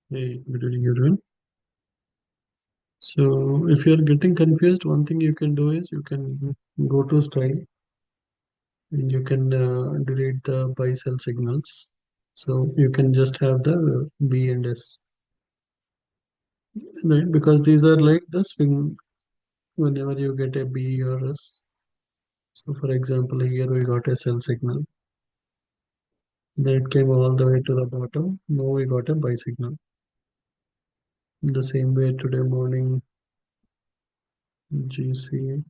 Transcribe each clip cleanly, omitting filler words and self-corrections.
Hey, good evening, everyone. So, if you're getting confused, one thing you can do is you can go to style and you can delete the buy sell signals. So, you can just have the B and S, right? Because these are like the swing whenever you get a B or S. So, for example, here we got a sell signal. Then it came all the way to the bottom. Now we got a buy signal. The same way today morning, GC.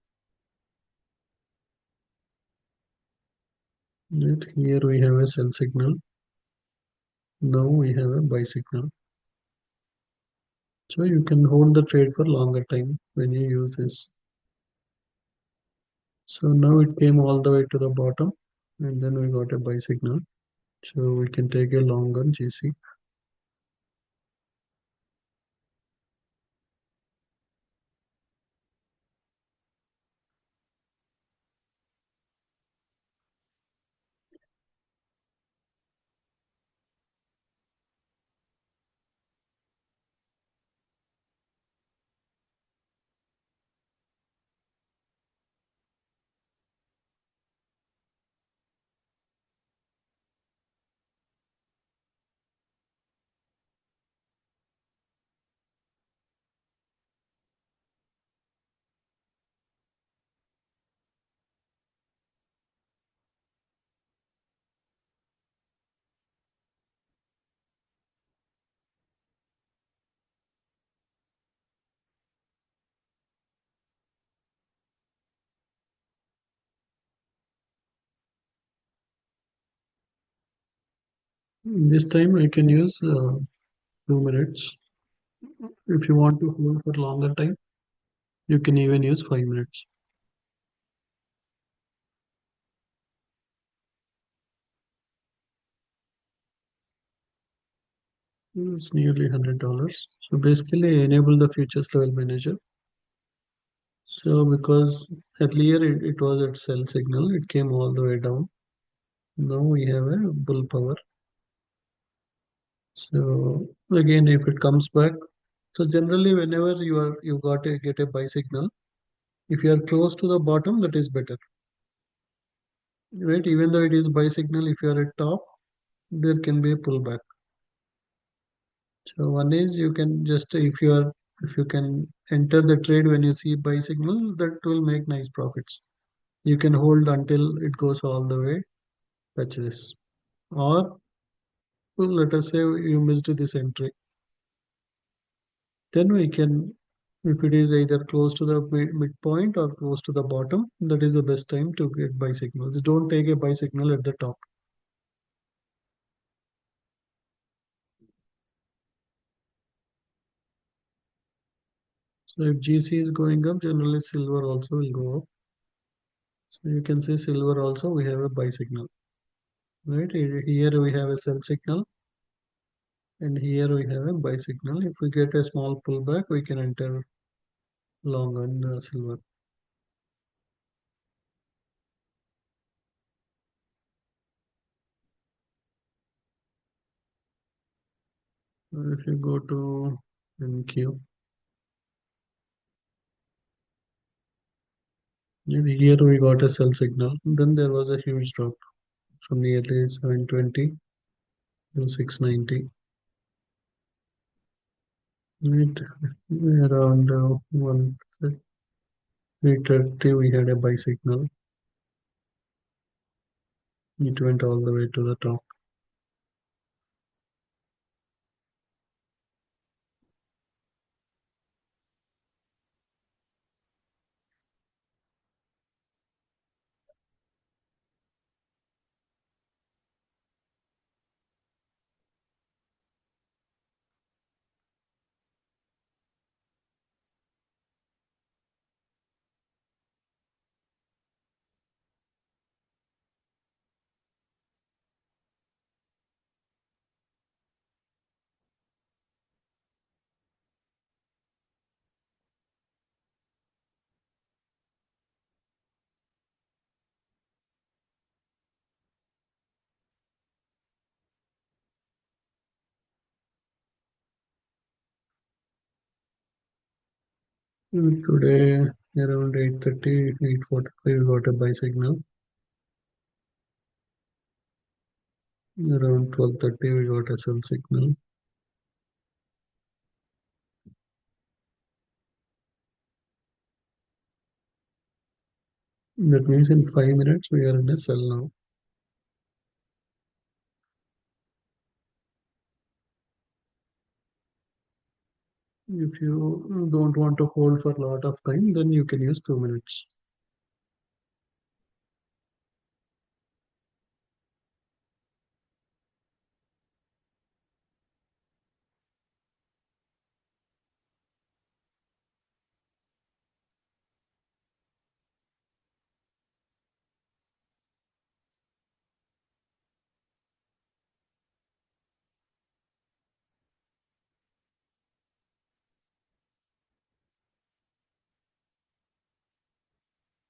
Right? Here we have a sell signal. Now we have a buy signal. So you can hold the trade for longer time when you use this. So now it came all the way to the bottom and then we got a buy signal. So we can take a long on GC. This time I can use 2 minutes. If you want to hold for longer time, you can even use 5 minutes. It's nearly $100. So basically enable the futures level manager. So because earlier it was at sell signal, it came all the way down. Now we have a bull power. So again, if it comes back, so generally whenever you got to get a buy signal, if you are close to the bottom, that is better, right? Even though it is buy signal, if you are at top, there can be a pullback. So one is you can just if you can enter the trade when you see buy signal, that will make nice profits. You can hold until it goes all the way, touch this, or well, let us say you missed this entry. Then we can, if it is either close to the midpoint or close to the bottom, that is the best time to get buy signals. Don't take a buy signal at the top. So if GC is going up, generally silver also will go up. So you can see silver also we have a buy signal, right? Here we have a sell signal and here we have a buy signal. If we get a small pullback, we can enter long on silver. If you go to NQ, here we got a sell signal. Then there was a huge drop from nearly 720 to 690. Right around 330, we had a buy signal. It went all the way to the top. Today around 8:30, 8:45 we got a buy signal. Around 12:30 we got a sell signal. That means in 5 minutes we are in a sell now. If you don't want to hold for a lot of time, then you can use 2 minutes.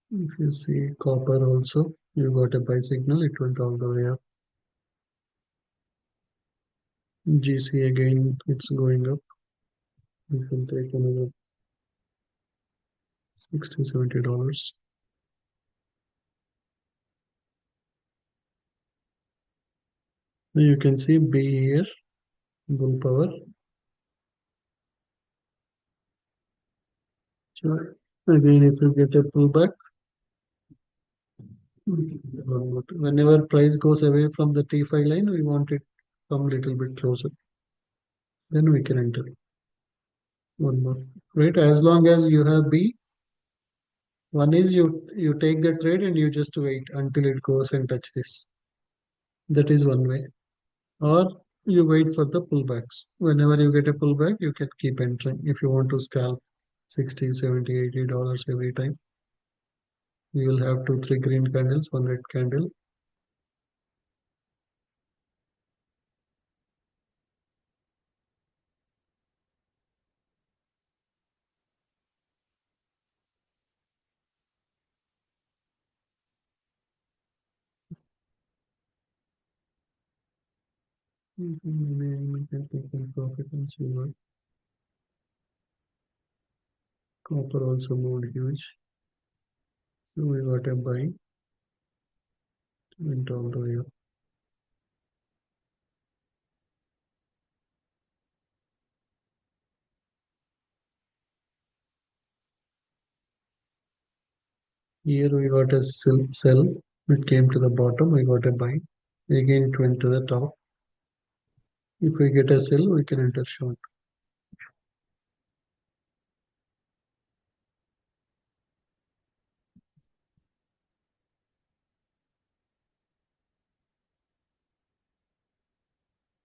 If you see copper also, you got a buy signal, it went all the way up. GC again, it's going up. You can take another 60 $70. Now you can see B here, bull power. So again, if you get a pullback, whenever price goes away from the T5 line, we want it come little bit closer. Then we can enter one more. Right? As long as you have B, one is you take the trade and you just wait until it goes and touch this. That is one way. Or you wait for the pullbacks. Whenever you get a pullback, you can keep entering. If you want to scalp 60, 70, $80 every time, you will have two, three green candles, one red candle. We can take in profit and silver. Copper also moved huge. So we got a buy, went all the way up. Here we got a sell. It came to the bottom, we got a buy. Again it went to the top. If we get a sell, we can enter short.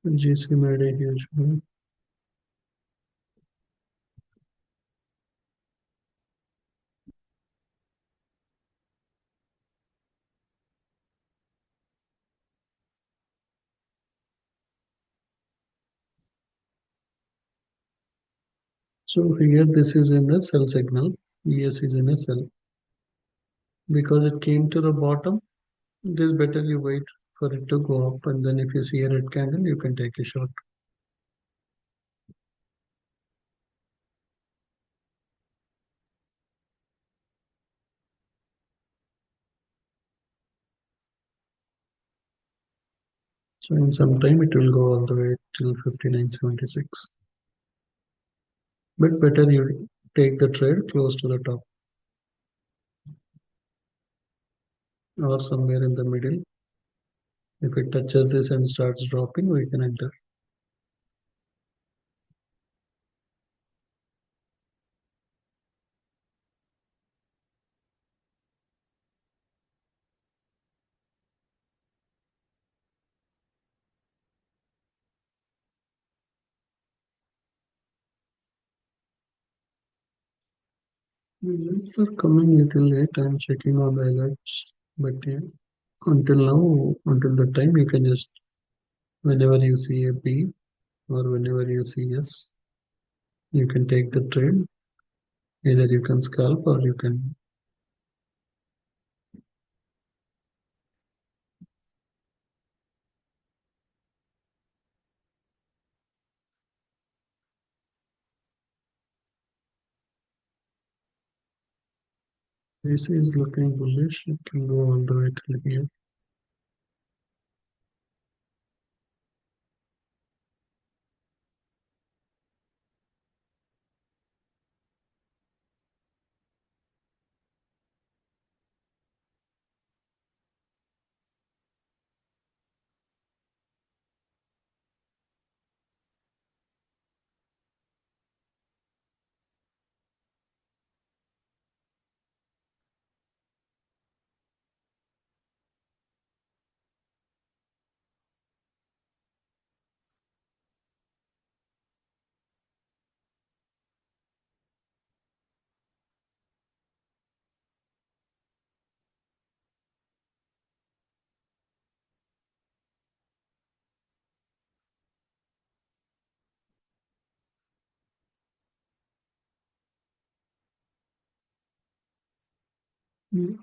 GC made a huge move. So here this is in a sell signal. ES is in a sell. Because it came to the bottom, it is better you wait for it to go up, and then if you see a red candle, you can take a shot. So in some time it will go all the way till 59.76. But better you take the trade close to the top or somewhere in the middle. If it touches this and starts dropping, we can enter. Results are coming little late. I'm checking on the alerts, but yeah, until now, until the time, you can just whenever you see a B or whenever you see yes, you can take the trade. Either you can scalp or you can. This is looking bullish. It can go all the way till here. Mm.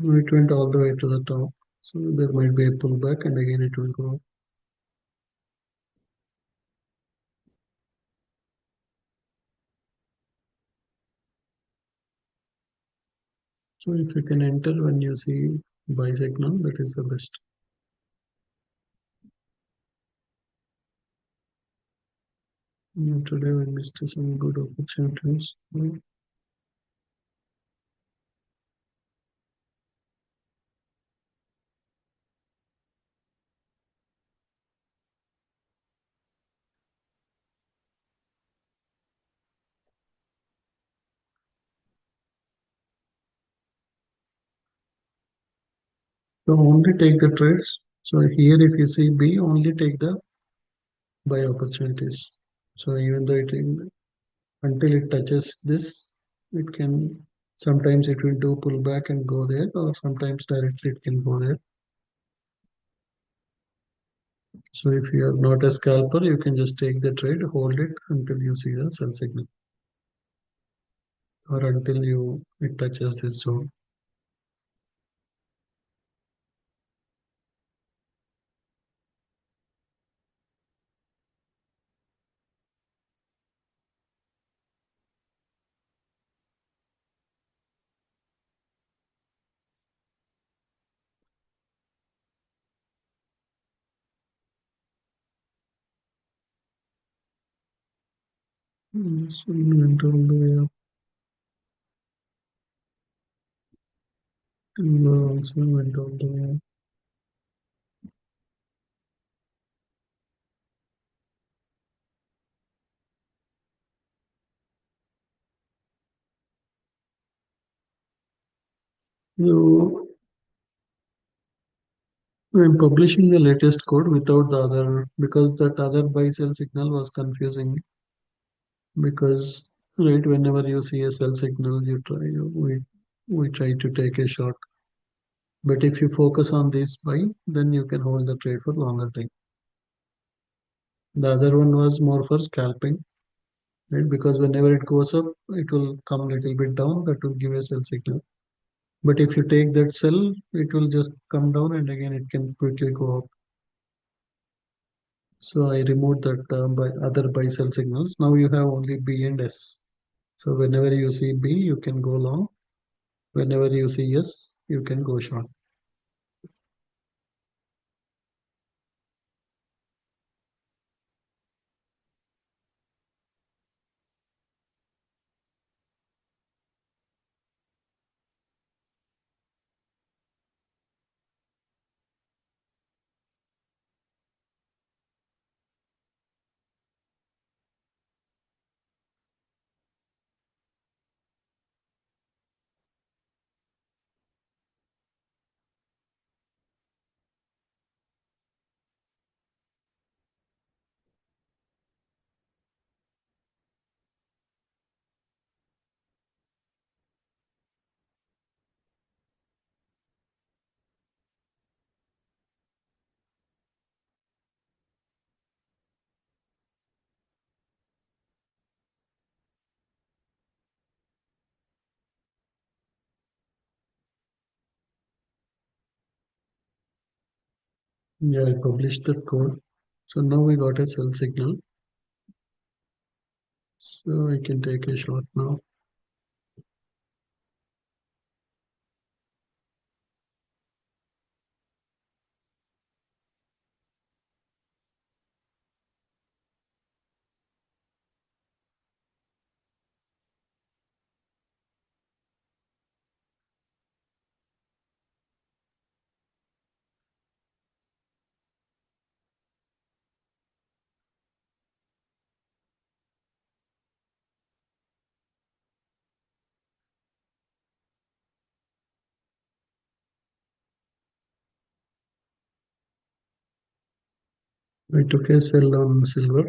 It went all the way to the top. So there might be a pullback and again it will go. So if you can enter when you see buy signal, that is the best. Today we missed some good opportunities. So only take the trades. So here if you see B, only take the buy opportunities. So even though until it touches this, it can sometimes it will do pullback and go there, or sometimes directly it can go there. So if you are not a scalper, you can just take the trade, hold it until you see the sell signal, or until you it touches this zone. So it went all the way up, and also went all the way up. So I'm publishing the latest code without the other because that other buy sell signal was confusing because right whenever you see a sell signal we try to take a short, but if you focus on this buy then you can hold the trade for longer time. The other one was more for scalping, right? Because whenever it goes up it will come a little bit down, that will give a sell signal, but if you take that sell it will just come down and again it can quickly go up. So I removed that by other buy sell signals. Now you have only B and S. So whenever you see B, you can go long. Whenever you see S, you can go short. Yeah, I published that code. So now we got a sell signal. So I can take a shot now. I took a sell on silver.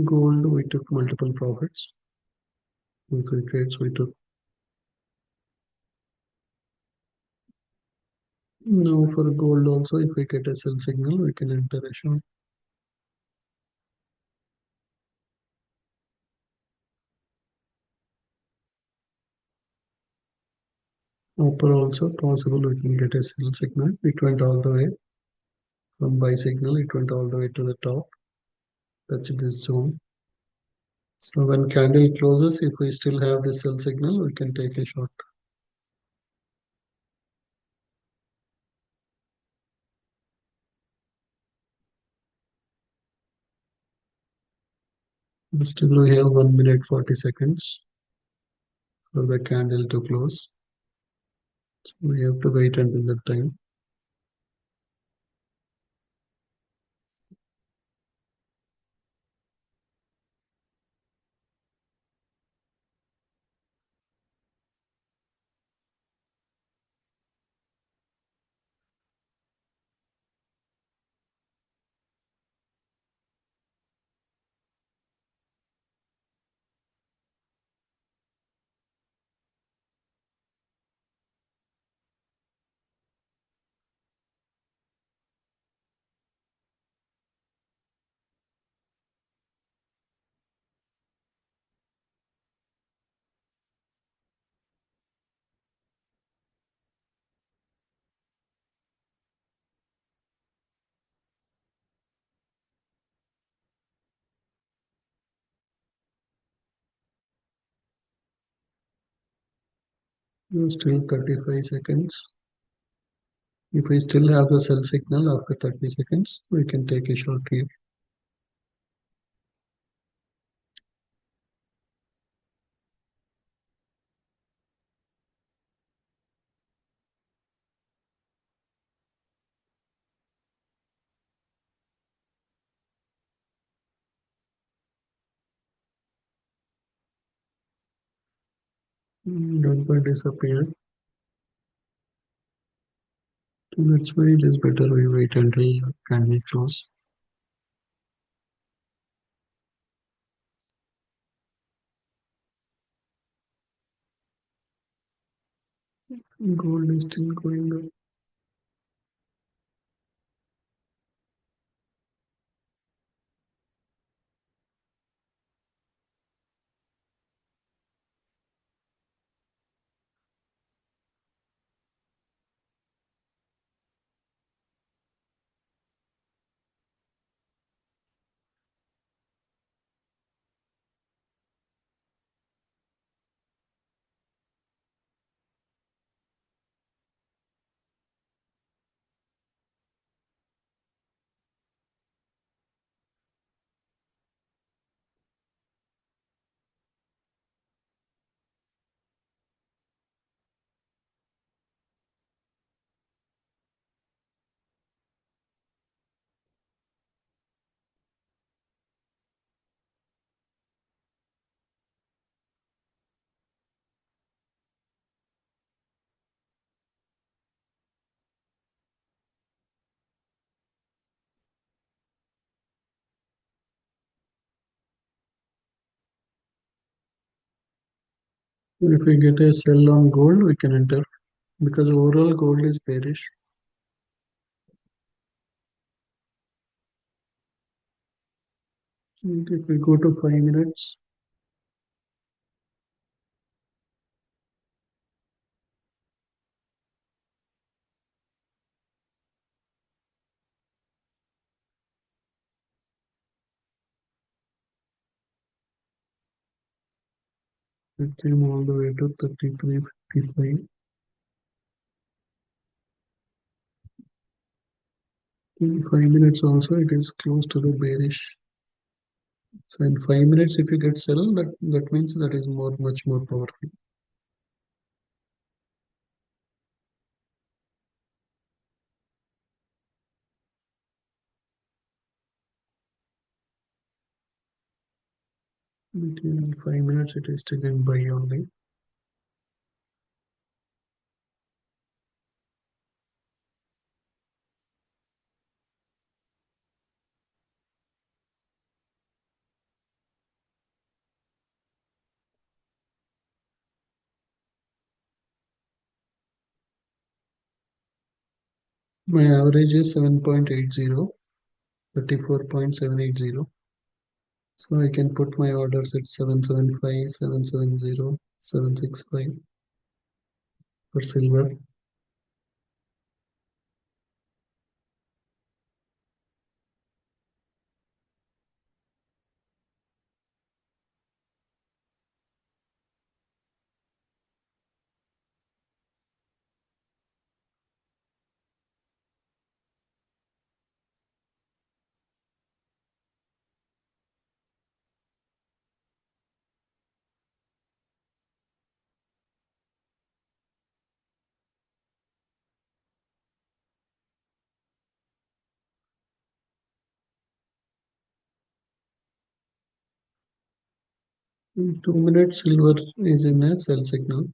Gold, we took multiple profits. In free trades, we took. Now for gold also, if we get a sell signal, we can enter a short. Upper also possible we can get a sell signal. It went all the way from buy signal. It went all the way to the top. Touch this zone. So when candle closes, if we still have the sell signal, we can take a short. Still we have 1 minute 40 seconds for the candle to close. So we have to wait until that time. Still 35 seconds. If we still have the sell signal after 30 seconds, we can take a short here. Don't disappear. So that's why it is better we wait until candle close. Gold is still going up. If we get a sell on gold, we can enter because overall gold is bearish. And if we go to 5 minutes, It came all the way to 33.55. In 5 minutes also, it is close to the bearish. So in 5 minutes, if you get sell, that means that is much more powerful. But in 5 minutes, it is still in buy only. My average is 7.80, 34.780. So I can put my orders at 775, 770, 765 for silver. In 2 minutes, silver is in a sell signal.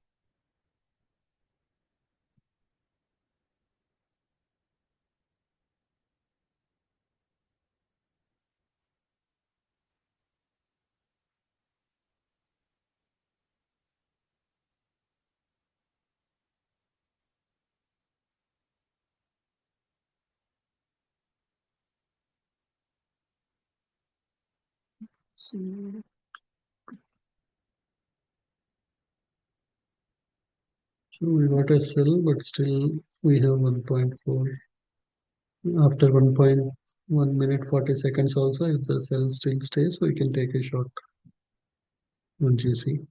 So we got a sell, but still we have 1.4. After 1.1 minute 40 seconds also, if the sell still stays, we can take a short on GC.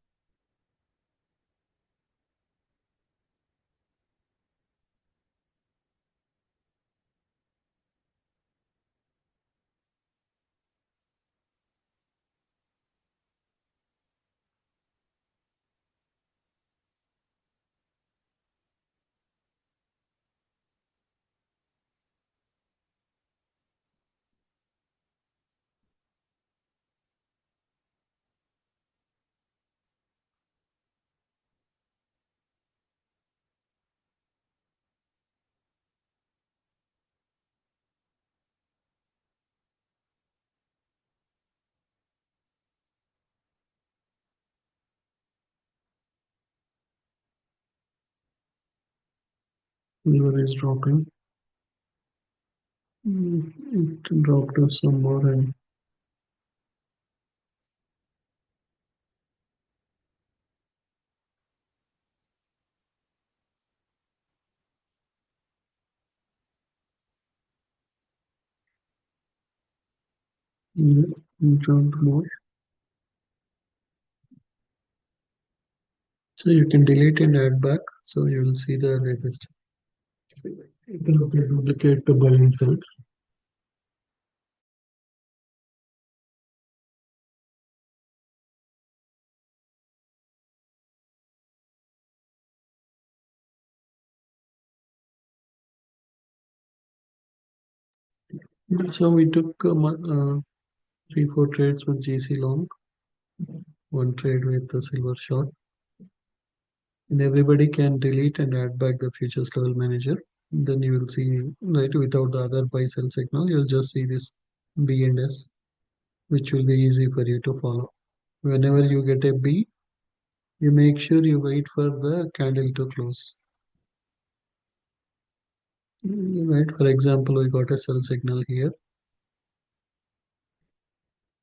Silver is dropping. It dropped to some more and dropped more. So you can delete and add back. So you will see the latest. You can duplicate the buy and sell. So we took 3, 4 trades with GC long, one trade with the silver short, and everybody can delete and add back the futures level manager. Then you will see, right, without the other buy sell signal, you'll just see this B and S, which will be easy for you to follow. Whenever you get a B, you make sure you wait for the candle to close. Right, for example, we got a sell signal here.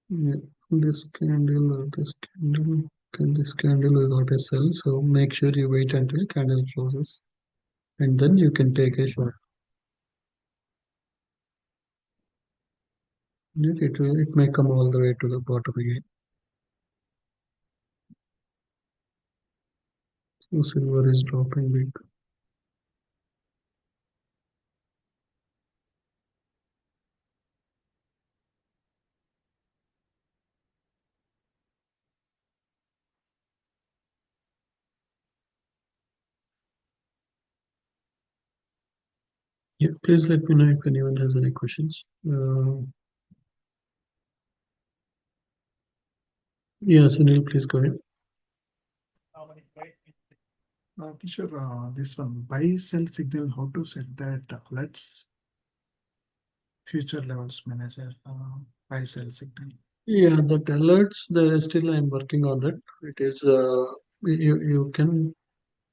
Yeah, this candle or this candle, this candle we got a sell. So make sure you wait until candle closes, and then you can take a short. It may come all the way to the bottom again. Silver is dropping big. Yeah, please let me know if anyone has any questions. Yeah, Sunil, please go ahead. Kishore, this one buy sell signal, how to set that alerts future levels manager buy sell signal. Yeah, that alerts, there still I'm working on that. It is you can,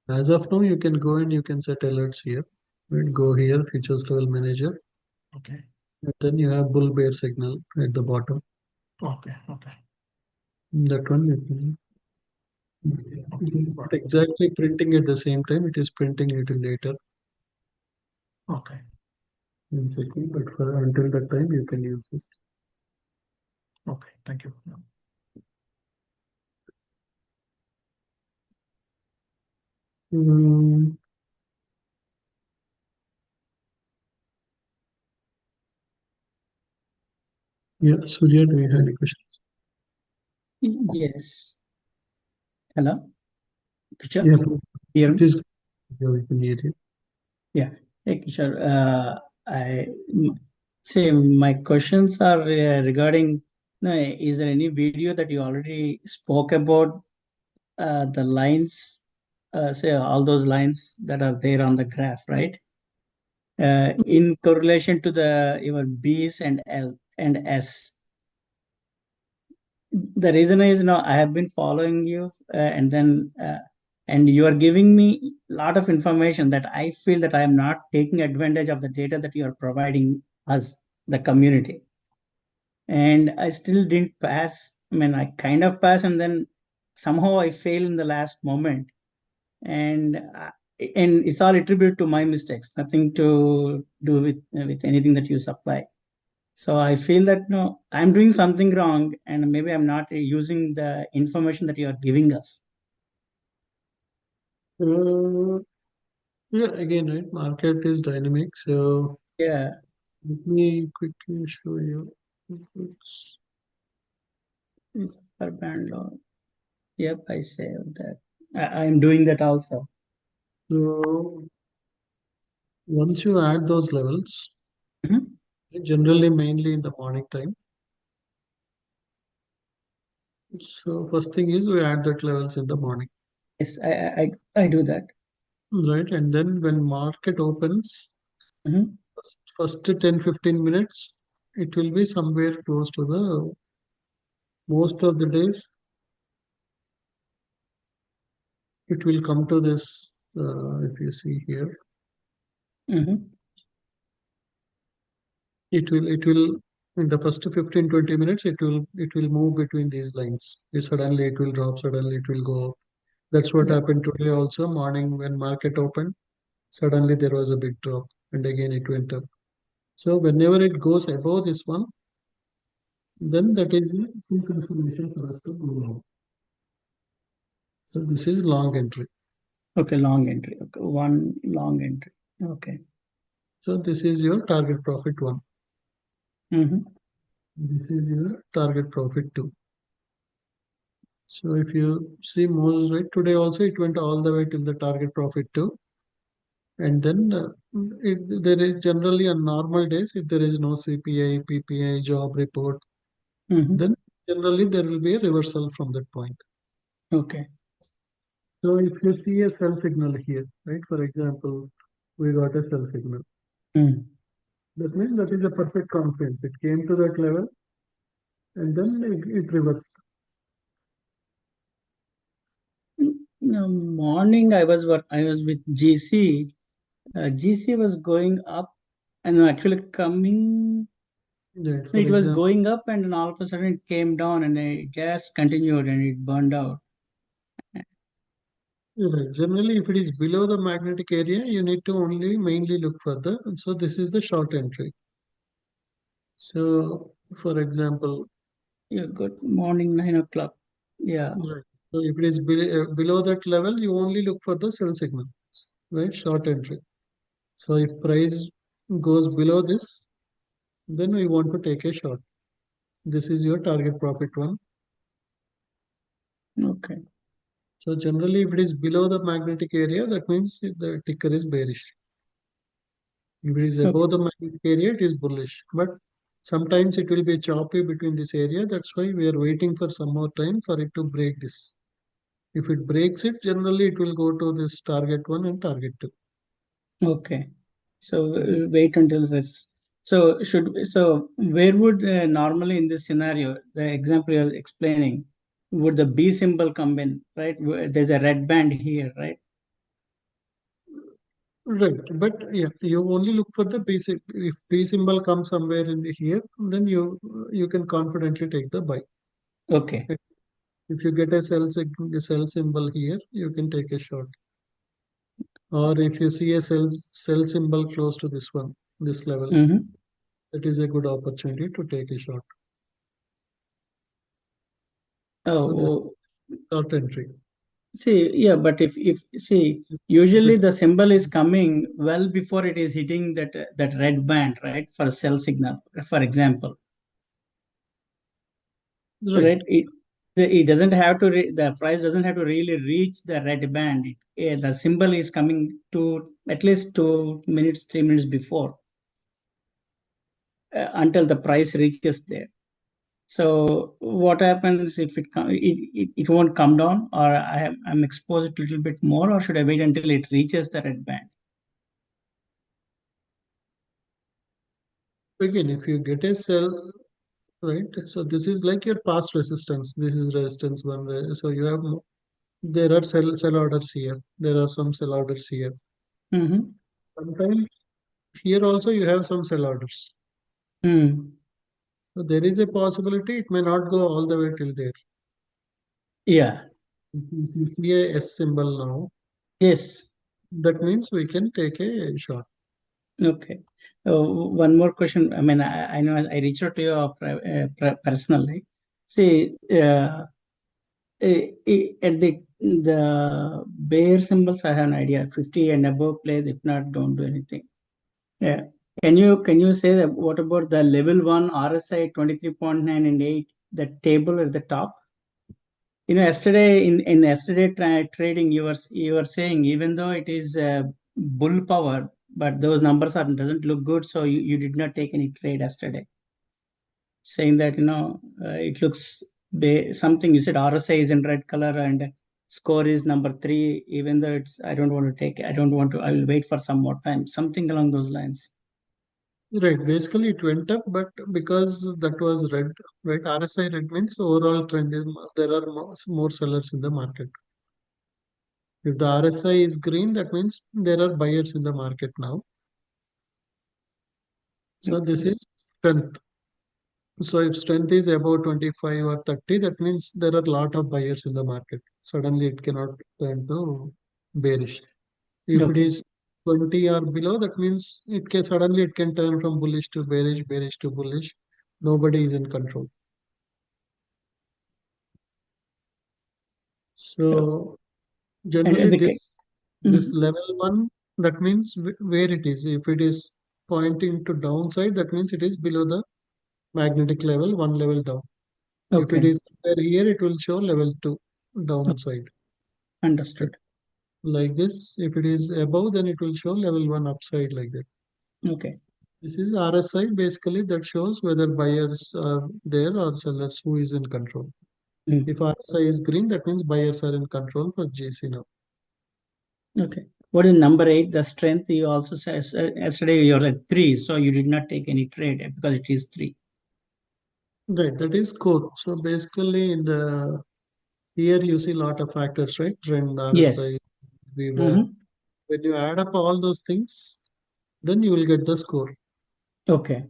as of now you can go and you can set alerts here. Right, go here, futures level manager, Okay. and then you have bull bear signal at the bottom. Okay. Okay. That one you can. It Okay. is Got not it. exactly printing at the same time. It is printing little later Okay. in checking, but for until that time you can use this. Okay. Thank you. Yeah. Mm, yeah, Surya, do you have any questions? Yes. Hello, Kishore. Yeah, Hear me? please. Yeah, we can hear you. Yeah. Hey, Kishore. I say my questions are regarding. Is there any video that you already spoke about the lines? Say all those lines that are there on the graph, right? In correlation to the your B's and L and S. The reason is, I have been following you, and you are giving me a lot of information that I feel that I am not taking advantage of the data that you are providing us, the community. And I still didn't pass. I mean, I kind of passed, and then somehow I fail in the last moment, and it's all attributed to my mistakes, nothing to do with anything that you supply. So I feel that no, I'm doing something wrong, and maybe I'm not using the information that you are giving us. Uh, yeah, again, right? Market is dynamic, so Yeah, let me quickly show you. It's- it's per band law. Yep, I saved that. I'm doing that also. So once you add those levels, Mhm. generally mainly in the morning time. So first thing is we add that levels in the morning, Yes, I do that. right? And then when market opens, Mhm. first 10-15 minutes, it will be somewhere close to the most of the days. It will come to this. If you see here, Mhm. it will in the first 15-20 minutes it will move between these lines. Suddenly it will drop. Suddenly it will go up. That's what Yeah. happened today also. Morning when market opened, suddenly there was a big drop, and again it went up. So whenever it goes above this one, then that is a full confirmation for us to go long. So this is long entry. Okay, long entry. Okay, one long entry. Okay. So this is your target profit one. Mhm. This is your target profit two. So if you see Moses, right, today also it went all the way till the target profit two. And then there is generally on normal days, if there is no CPI, PPI, job report, Mhm. then generally there will be a reversal from that point. Okay. So if you see a sell signal here, right, for example, we got a sell signal. Mm. That means that is a perfect confidence. It came to that level and then it reversed. No, morning I was with GC. GC was going up and actually coming. Right, for It was example, going up and then all of a sudden it came down and it just continued and it burned out. right. Generally, if it is below the magnetic area, you need to only mainly look further. And so this is the short entry. So, for example, Yeah, good morning, 9 o'clock. Yeah. right. So if it is below that level, you only look for the sell signal, right? Short entry. So if price goes below this, then we want to take a short. This is your target profit one. Okay. So generally, if it is below the magnetic area, that means the ticker is bearish. If it is Okay. above the magnetic area, it is bullish. But sometimes it will be choppy between this area. That's why we are waiting for some more time for it to break this. If it breaks it, generally it will go to this target one and target two. Okay. So we'll wait until this. So where would normally in this scenario, the example you're explaining, would the B symbol come in, right? There's a red band here, right? Right, but yeah, you only look for the basic. If B symbol comes somewhere in here, then you can confidently take the buy. Okay. If you get a sell symbol here, you can take a short. Or if you see a sell symbol close to this one, this level, Mm-hmm. it is a good opportunity to take a short. So this Oh, short entry. see, yeah, but if see, If usually it the symbol is coming well before it is hitting that red band, right? For a sell signal, for example, right, right? It doesn't have to the price doesn't have to really reach the red band. The symbol is coming to at least 2 minutes, 3 minutes before until the price reaches there. So what happens if it won't come down, or I'm exposed a little bit more, or should I wait until it reaches the red band? again, if you get a sell, right? So this is like your past resistance. This is resistance one. So you have there are sell orders here. There are some sell orders here. Mm-hmm. Sometimes here also you have some sell orders. Mm. So there is a possibility it may not go all the way till there. Yeah. If you see a S symbol now, Yes. that means we can take a shot. Okay. One more question. I mean, I know I reached out to you personally. See, at the bear symbols, I have an idea. 50 and above plays. If not, don't do anything. Yeah. Can you say that what about the level one RSI 23.9 and 8, the table at the top? Yesterday in yesterday trading, you were saying even though it is bull power, but those numbers are doesn't look good, so you did not take any trade yesterday, saying that it looks something. You said RSI is in red color and score is number three, even though it's I don't want to take it. I don't want to. I will wait for some more time. Something along those lines. Right. Basically, it went up, but because that was red, right? RSI red means overall trend is there are more sellers in the market. If the RSI is green, that means there are buyers in the market now. So this Okay. is strength. So if strength is above 25 or 30, that means there are a lot of buyers in the market. Suddenly it cannot turn to bearish. If it Okay. is 20 or below, that means it can turn from bullish to bearish, bearish to bullish. Nobody is in control. So And generally the this Mhm. level one, that means where it is. If it is pointing to downside, that means it is below the magnetic level, one level down. If it Okay, is here, it will show level two downside. Right? understood. Like this. If it is above, then it will show level one upside like that. Okay. This is RSI basically that shows whether buyers are there or sellers who is in control. Mm. If RSI is green, that means buyers are in control for GC now. Okay. What is number eight? The strength you also said yesterday you're at three, so you did not take any trade because it is three. Right, that is core. So basically in the here you see lot of factors, right? Trend, RSI, Yes. VWAP. Mm-hmm. When you add up all those things, then you will get the score. Okay.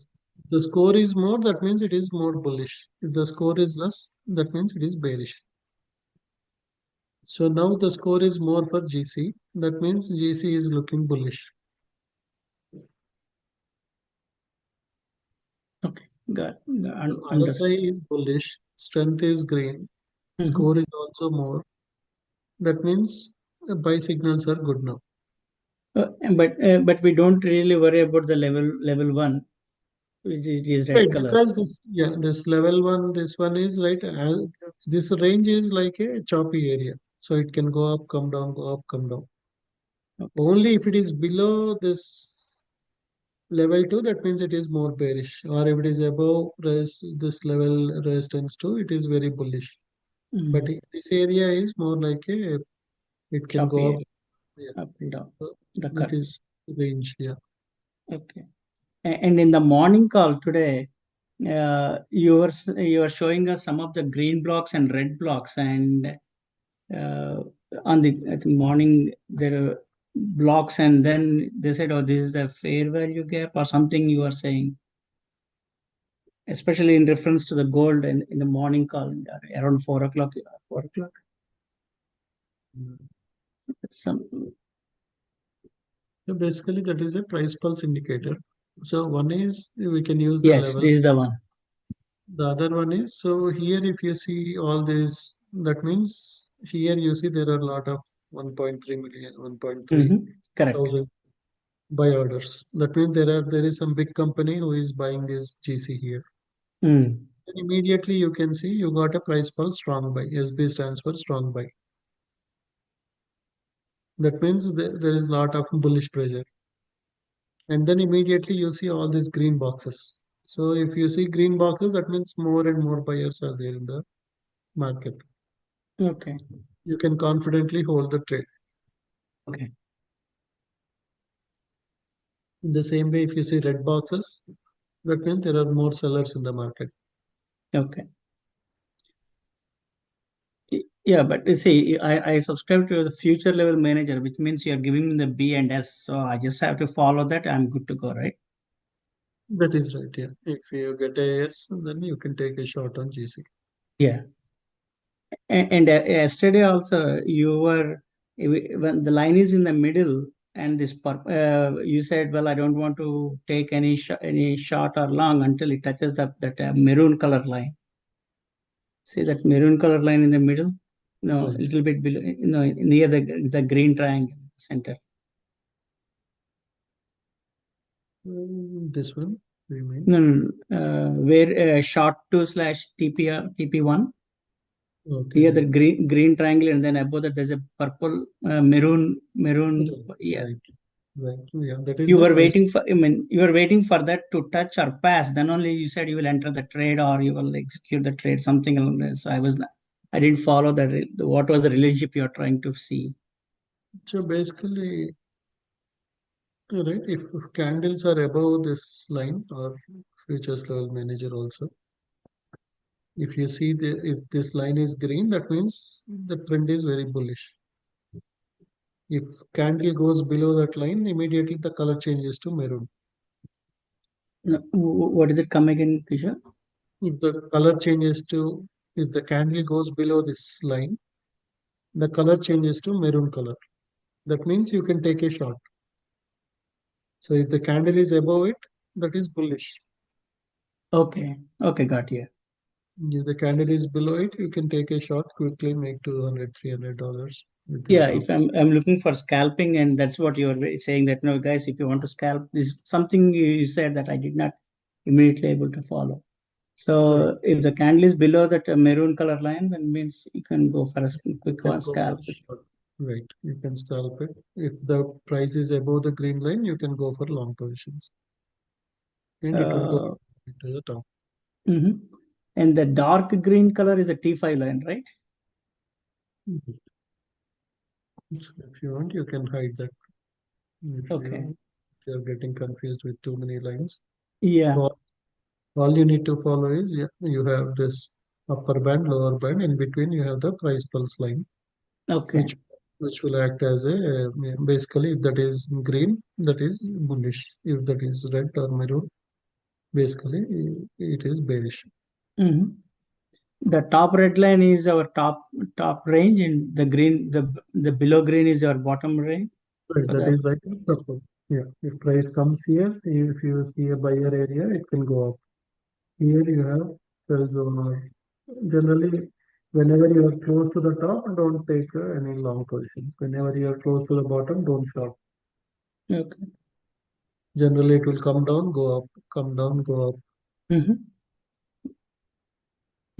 The score is more, that means it is more bullish. If the score is less, that means it is bearish. So now the score is more for GC. That means GC is looking bullish. Okay. Got, So understood. RSI is bullish, strength is green, Mm-hmm. score is also more. That means buy signals are good now. But we don't really worry about the level one, which is red Right, color. because this level one, this one is right. This range is like a choppy area, so it can go up, come down, go up, come down. Okay. Only if it is below this level two, that means it is more bearish, or if it is above this level resistance two, it is very bullish. But this area is more like a, it can Choppy go up. area, Yeah, up and down, so the that is curves. range. Yeah, Okay. And in the morning call today, you were showing us some of the green blocks and red blocks, and uh, on the I think morning there are blocks, and then they said, "Oh, this is the fair value gap," or something you were saying, especially in reference to the gold in the morning call around 4 o'clock. 4 o'clock. Some so basically that is a price pulse indicator. So one is we can use the yes, level. this is the one. The other one is, so here if you see all this, that means here you see there are a lot of 1.3 million, 1.3 Correct. thousand buy orders. That means there is some big company who is buying this GC here. Mm. And immediately you can see you got a price pulse strong buy. SB stands for strong buy. That means there is a lot of bullish pressure. And then immediately you see all these green boxes. So if you see green boxes, that means more and more buyers are there in the market. Okay. You can confidently hold the trade. Okay. In the same way, if you see red boxes, that means there are more sellers in the market. Okay. Yeah, but you see, I subscribe to the future level manager, which means you're giving me the B and S. So I just have to follow that. I'm good to go, right? That is right, yeah. If you get a yes, then you can take a shot on GC. Yeah. And yesterday also, when the line is in the middle and you said, well, I don't want to take any short or long until it touches that maroon color line. See that maroon color line in the middle? No, a Right. little bit below, near the green triangle center. This one, we mean. No, no, no. Where short 2 slash TP1, Okay, here the yeah. green triangle, and then above that there's a purple maroon. Right, Yeah, right, right. Yeah, that is you the were price. waiting for. I mean, you were waiting for that to touch or pass. Then only you said you will enter the trade or you will execute the trade, something along this. So I didn't follow that. What was the relationship you're trying to see? So basically, right, if candles are above this line or futures level manager also, if you see if this line is green, that means the trend is very bullish. If candle goes below that line, immediately the color changes to maroon. No, what did it come again, Kisha? If the color changes to, if the candle goes below this line, the color changes to maroon color. That means you can take a shot. So if the candle is above it, that is bullish. Okay, okay, got you. If the candle is below it, you can take a shot, quickly make 200, $300 with this Yeah, stop. if I'm looking for scalping, and that's what you were saying that no, guys, if you want to scalp, this is something you said that I did not immediately able to follow. Right. So if the candle is below that maroon color line, then means you can go for a You quick can one go for scalp. a shot. Right. You can scalp it. If the price is above the green line, you can go for long positions. And it will go Uh, to the top. mhm. And the dark green color is a T5 line, right? Mhm. So if you want, you can hide that. Okay. If you're getting confused with too many lines. Yeah. So all you need to follow is, yeah, you have this upper band, lower band. In between, you have the price pulse line, Okay. which which will act as a basically, if that is green, that is bullish. If that is red or maroon, basically it is bearish. Mhm. The top red line is our top range, and the below green is our bottom range Right, for that the. is like a support. Yeah, if price comes here, if you see a buyer area, it can go up. Here you have sell zone or generally Whenever you are close to the top, don't take any long positions. Whenever you are close to the bottom, don't short. Okay. Generally, it will come down, go up, come down, go up. Mm-hmm.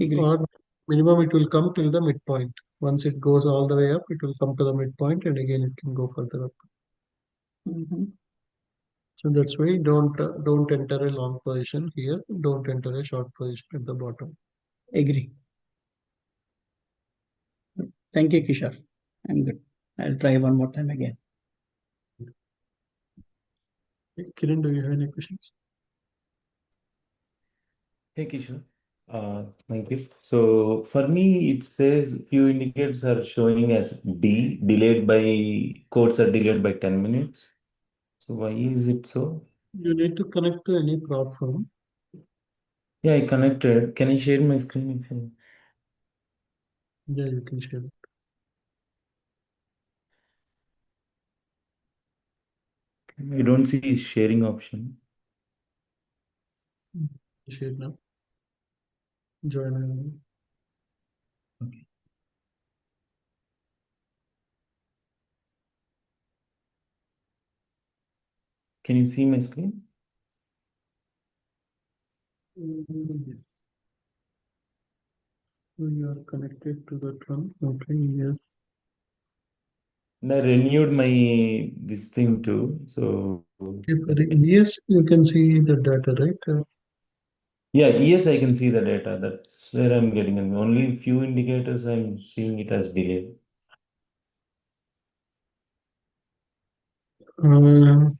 Agree. Or minimum it will come till the midpoint. Once it goes all the way up, it will come to the midpoint, and again it can go further up. Mm-hmm. So that's why don't enter a long position here. Don't enter a short position at the bottom. Agree. Thank you, Kishore. I'm good. I'll try one more time again. Kiran, do you have any questions? Hey Kishore, thank you. So for me, it says few indicators are showing as D, delayed by codes are delayed by 10 minutes. So why is it so? You need to connect to any prop firm. Yeah, I connected. Can I share my screen if you... Yeah, you can share it. I don't see sharing option. Share now. Join. Okay. Can you see my screen? Yes. So you are connected to that one. Okay, yes. And I renewed my this thing too. So Okay, for the yes, you can see the data, right? yeah, yes, I can see the data. That's where I'm getting it. Only few indicators I'm seeing it as delayed. Uh,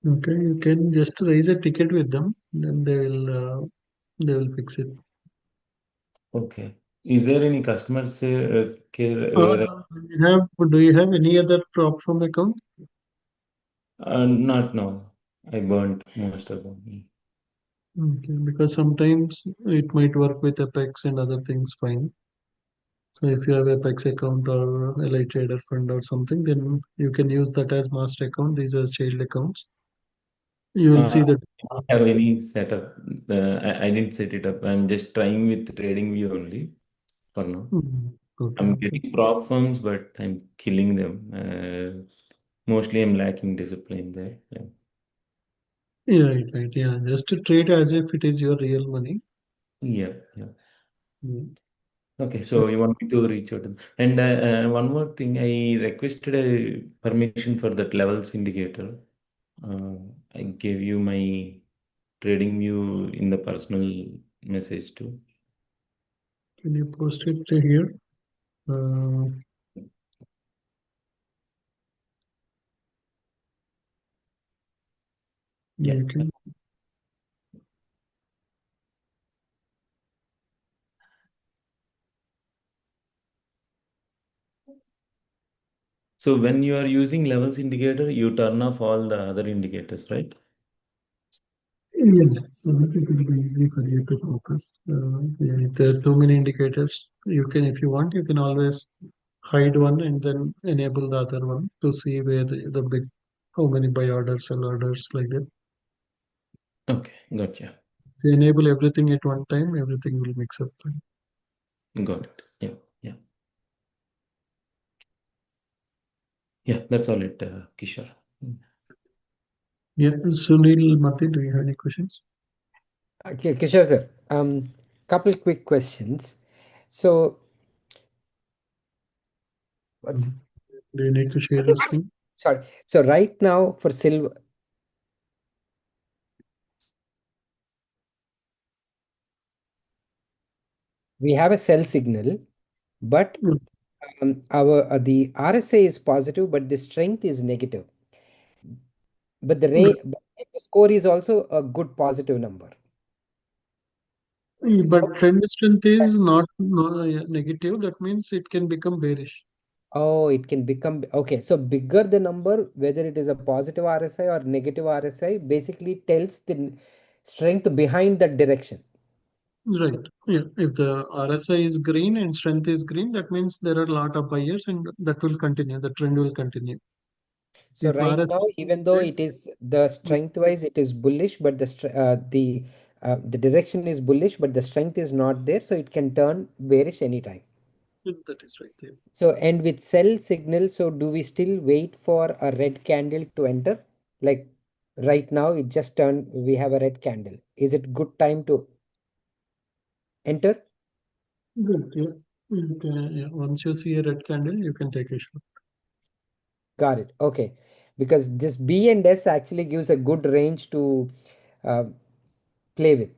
okay, you can just raise a ticket with them, then they will fix it. Okay. Is there any customer say, care? Do you have any other prop firm account? Not now. I burnt most of them. Okay, because sometimes it might work with Apex and other things fine. So if you have Apex account or Elite Trader Fund or something, then you can use that as master account. These are child accounts. You will see that. I don't have any setup. I didn't set it up. I'm just trying with TradingView only for now. Okay, I'm okay. getting prop firms, but I'm killing them. Mostly I'm lacking discipline there. Yeah. Yeah, right, right. Yeah, just to trade as if it is your real money. Yeah. Yeah. Mm. Okay, so you want me to reach out to them. And one more thing, I requested a permission for that levels indicator. Uh, I gave you my trading view in the personal message too. Can you post it here? Uh, yeah, Yeah. you can. So when you are using levels indicator, you turn off all the other indicators, right? Yeah, so that it will be easy for you to focus. Yeah, if there are too many indicators, you can, if you want, you can always hide one and then enable the other one to see where the big, how many buy orders, sell orders, like that. Okay, gotcha. If you enable everything at one time, everything will mix up. Got it. Yeah, yeah. Yeah, that's all it, Kishore. Yeah, Sunil Mati, do you have any questions? Okay, Kishore sir. Couple quick questions. So, what's Do you need to share the screen? sorry. So right now for silver, we have a sell signal, but Mm. our the RSI is positive, but the strength is negative. But Right. but the score is also a good positive number. But trend strength is not no, yeah, negative. That means it can become bearish. Oh, it can become okay. So bigger the number, whether it is a positive RSI or negative RSI, basically tells the strength behind that direction. Right. Yeah. If the RSI is green and strength is green, that means there are a lot of buyers and that will continue. The trend will continue. So If right RSI now, is even though red, it is the strength wise, it is bullish, but the the direction is bullish, but the strength is not there, so it can turn bearish anytime. That is right. Yeah. So, and with sell signal, so do we still wait for a red candle to enter? Like right now, it just turned, we have a red candle. Is it good time to enter? Good. Yeah. You can, yeah. Once you see a red candle, you can take a shot. Got it. Okay. Because this B and S actually gives a good range to uh, play with.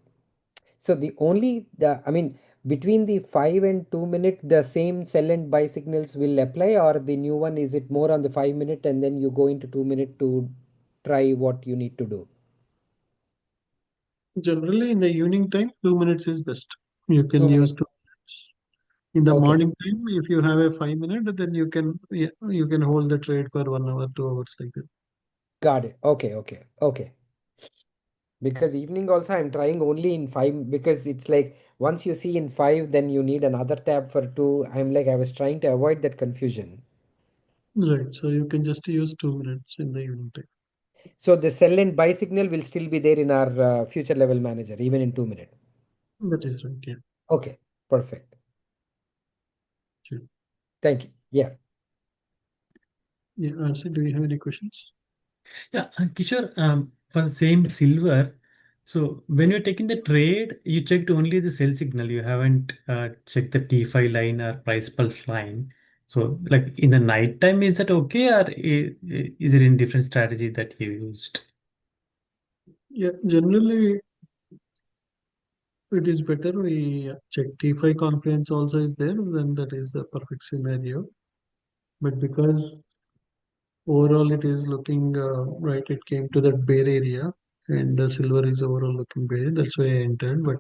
So I mean, between the 5 and 2 minute, the same sell and buy signals will apply, or the new one, is it more on the 5 minute and then you go into 2 minute to try what you need to do? Generally, in the evening time, 2 minutes is best. You can 2 minutes. use 2 minutes. In the Okay. morning time, if you have a 5 minute, then you can, yeah, you can hold the trade for 1 hour, 2 hours like that. Got it. Okay. Okay. Okay. Because evening also I'm trying only in five, because it's like once you see in five, then you need another tab for two. I'm like, I was trying to avoid that confusion. Right. So you can just use 2 minutes in the evening time. So the sell and buy signal will still be there in our future level manager, even in 2 minutes. That is right. Yeah. Okay, perfect. Sure. Thank you. Yeah. Yeah. Arsi, do you have any questions? Yeah, Kishore, for the same silver, so when you're taking the trade, you checked only the sell signal. You haven't checked the T5 line or price pulse line. So, like in the night time, is that okay, or is there any different strategy that you used? Yeah. Generally, it is better we check T5 confluence also is there, then that is the perfect scenario. But because overall it is looking right, it came to that bear area, and the silver is overall looking bear. That's why I entered. But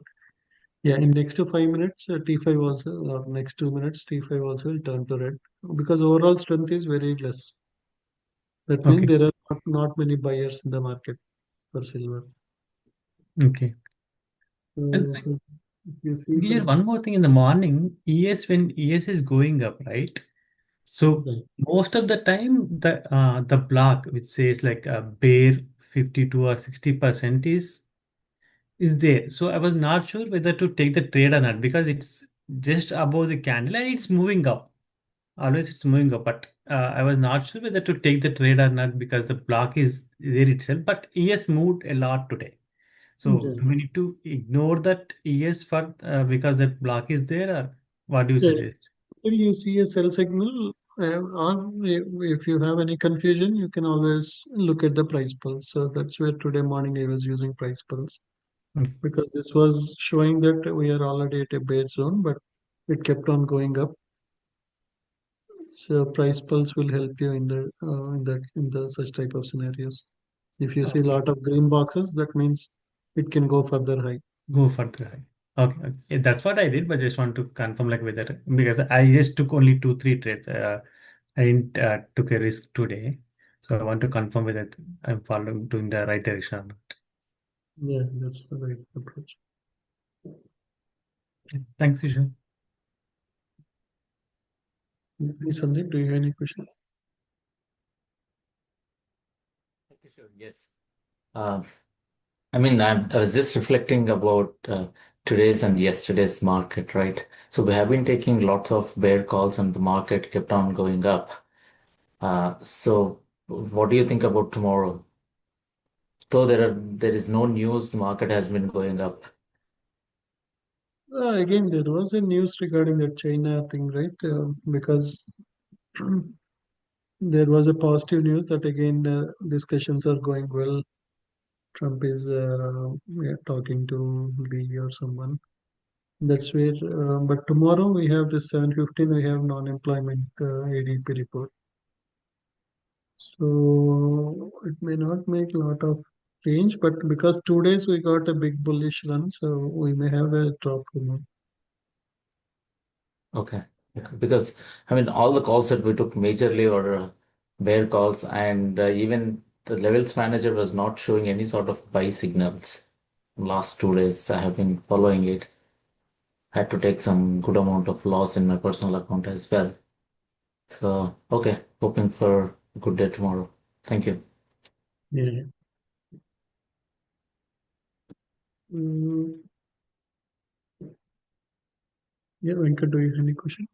yeah, in next to 5 minutes, T5 also, or next 2 minutes, T5 also will turn to red because overall strength is very less. That means Okay, there are not many buyers in the market for silver. okay. And If you see Kishore, from one more thing in the morning, when ES is going up, right? So right, most of the time, the block which says like a bear 52 or 60% is there. So I was not sure whether to take the trade or not because it's just above the candle and it's moving up. Always it's moving up, but I was not sure whether to take the trade or not because the block is there itself. But ES moved a lot today. So yeah. do we need to ignore that ES for because that block is there, or what do you Yeah, suggest? till you see a sell signal, or if you have any confusion, you can always look at the price pulse. So that's where today morning I was using price pulse Mm, because this was showing that we are already at a bear zone, but it kept on going up. So price pulse will help you in the such type of scenarios. If you see a lot of green boxes, that means it can go further high. Go further high. Okay, okay. Yeah, that's what I did, but just want to confirm like whether because I just took only 2 3 trades. I didn't took a risk today, so I want to confirm whether I'm following doing the right direction or not. Yeah, that's the right approach. Okay, thanks, Ishan. Please, Sandeep, do you have any questions? Sure, yes. Uh, I was just reflecting about today's and yesterday's market, right? So we have been taking lots of bear calls and the market kept on going up. So what do you think about tomorrow? Though there is no news, the market has been going up. Again, there was a news regarding the China thing, right? Because there was a positive news that again discussions are going well. Trump is yeah, talking to Lee or someone. That's where. But tomorrow we have this 7:15. We have non-employment ADP report. So it may not make a lot of change, but because 2 days we got a big bullish run, so we may have a drop tomorrow. Okay. Okay. Because all the calls that we took majorly were bear calls, and even the levels manager was not showing any sort of buy signals. Last 2 days, I have been following it. Had to take some good amount of loss in my personal account as well. So, okay, hoping for a good day tomorrow. Thank you. Yeah. Mm, yeah, Venkat, do you have any question?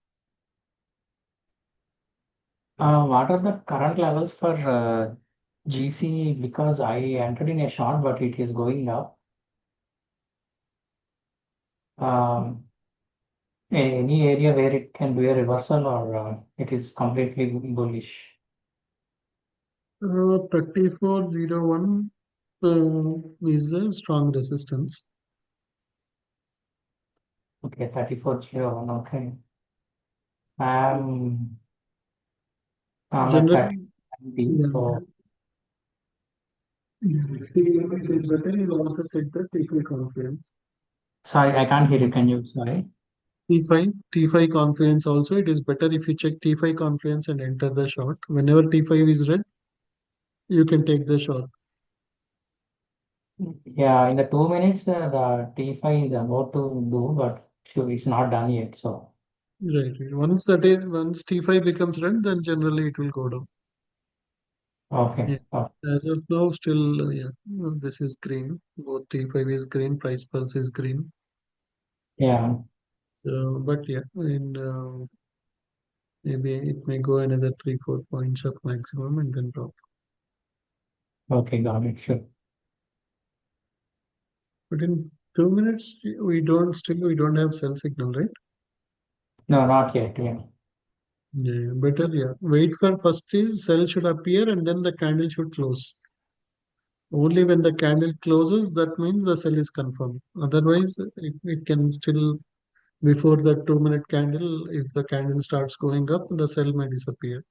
What are the current levels for GC? Because I entered in a short, but it is going up. Um, any area where it can do a reversal, or it is completely bullish? 3401 is a strong resistance. Okay, 3401. Okay. I'm at Generally, 30, yeah, so it is better you also check the T5 confluence. sorry, I can't hear you. Can you? Sorry. T5 confluence also, it is better if you check T5 confluence and enter the short. Whenever T5 is red, you can take the short. Yeah, in the 2 minutes, the T5 is about to do, but sure, it's not done yet. So, Right. Once T5 becomes red, then generally it will go down. okay. Yeah. As of now, still, yeah, this is green. Both T5 is green, price pulse is green. Yeah. But yeah, maybe it may go another 3-4 points up maximum and then drop. Okay, got it. Sure. But in 2 minutes, we don't have sell signal, right? No, not yet. Yeah. Yeah, better, yeah. Wait for first is sell should appear and then the candle should close. Only when the candle closes, that means the sell is confirmed. Otherwise, it can still, before the 2 minute candle, if the candle starts going up, the sell may disappear.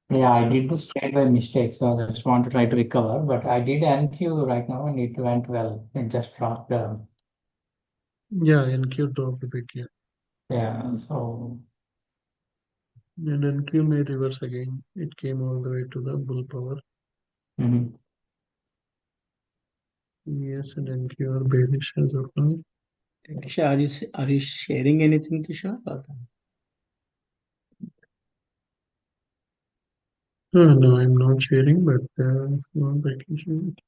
Yeah, I So, did this trade by mistake, so I just want to try to recover. But I did NQ right now, and it went well. It just dropped. yeah, NQ dropped a bit, yeah. Yeah. So, And NQ may reverse again. It came all the way to the bull power. mhm. Yes, and NQ are bearish as of now. Kishore, are you sharing anything, Kishore? No, I'm not sharing, but if you want, I can share it.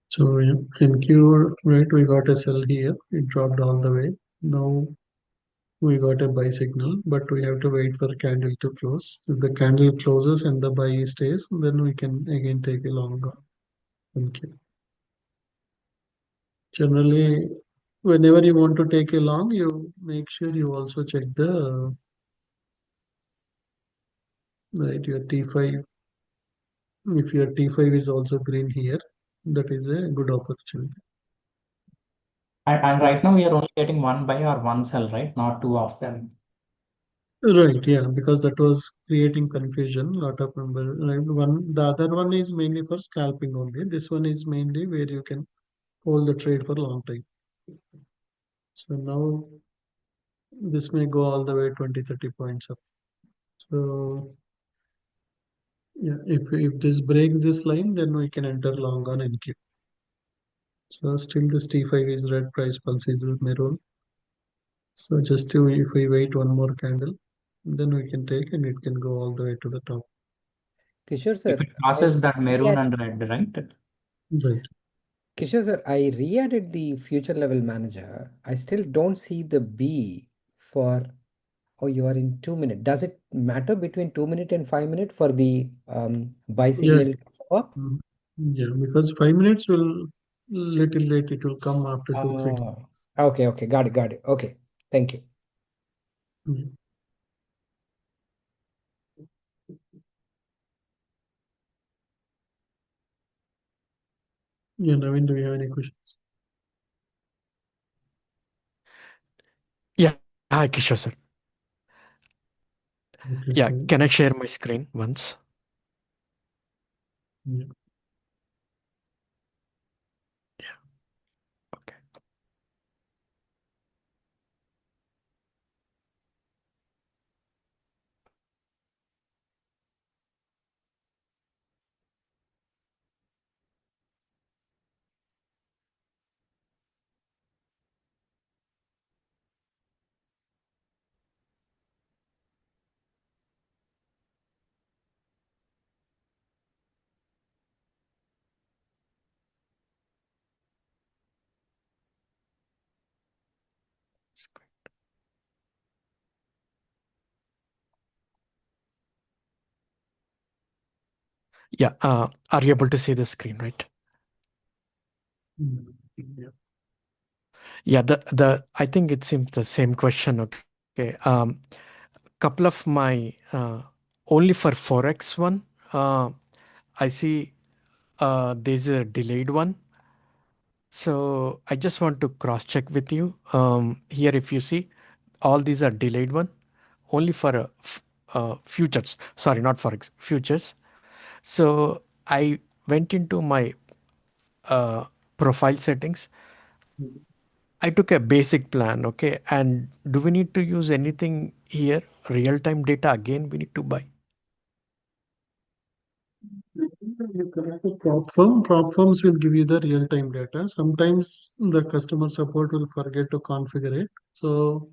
So yeah, NQ, right, we got a sell here. It dropped all the way. Now we got a buy signal, but we have to wait for the candle to close. If the candle closes and the buy stays, then we can again take a long run. NQ. Generally, whenever you want to take a long, you make sure you also check the right your T5. If your T5 is also green here, that is a good opportunity. And right now we are only getting one buy or one sell, right? Not two of them. Right, yeah, because that was creating confusion. Lot of number, right? The other one is mainly for scalping only. This one is mainly where you can hold the trade for a long time. So now this may go all the way 20-30 points up. So yeah, if this breaks this line, then we can enter long on NQ. So still this T5 is red, price pulse is maroon. So if we wait one more candle, then we can take and it can go all the way to the top. Kishore If sir, it crosses that maroon re-add- and red, right? Right. Kishore sir, I re-added the future level manager. I still don't see the B for. Oh, you are in 2 minutes. Does it matter between 2 minute and 5 minute for the buy Yeah. signal to show up? Mhm. Yeah, because 5 minutes will little late. It will come after 2-3. Oh, okay, okay, got it. Okay, thank you. Yeah. Yeah, Naveen, do you have any questions? Yeah, hi Kishore sir. Please Yeah, go ahead. can I share my screen once? Yeah. Yeah, okay. Yeah, are you able to see the screen, right? Yeah. Yeah, the I think it seems the same question. Okay. Couple of my only for forex one, I see there's a delayed one. So I just want to cross check with you. Here, if you see, all these are delayed one, only for futures. Sorry, not forex, futures. So I went into my profile settings. I took a basic plan, okay. And do we need to use anything here? Real-time data again, we need to buy. You connect the prop firm. Prop firms will give you the real-time data. Sometimes the customer support will forget to configure it. So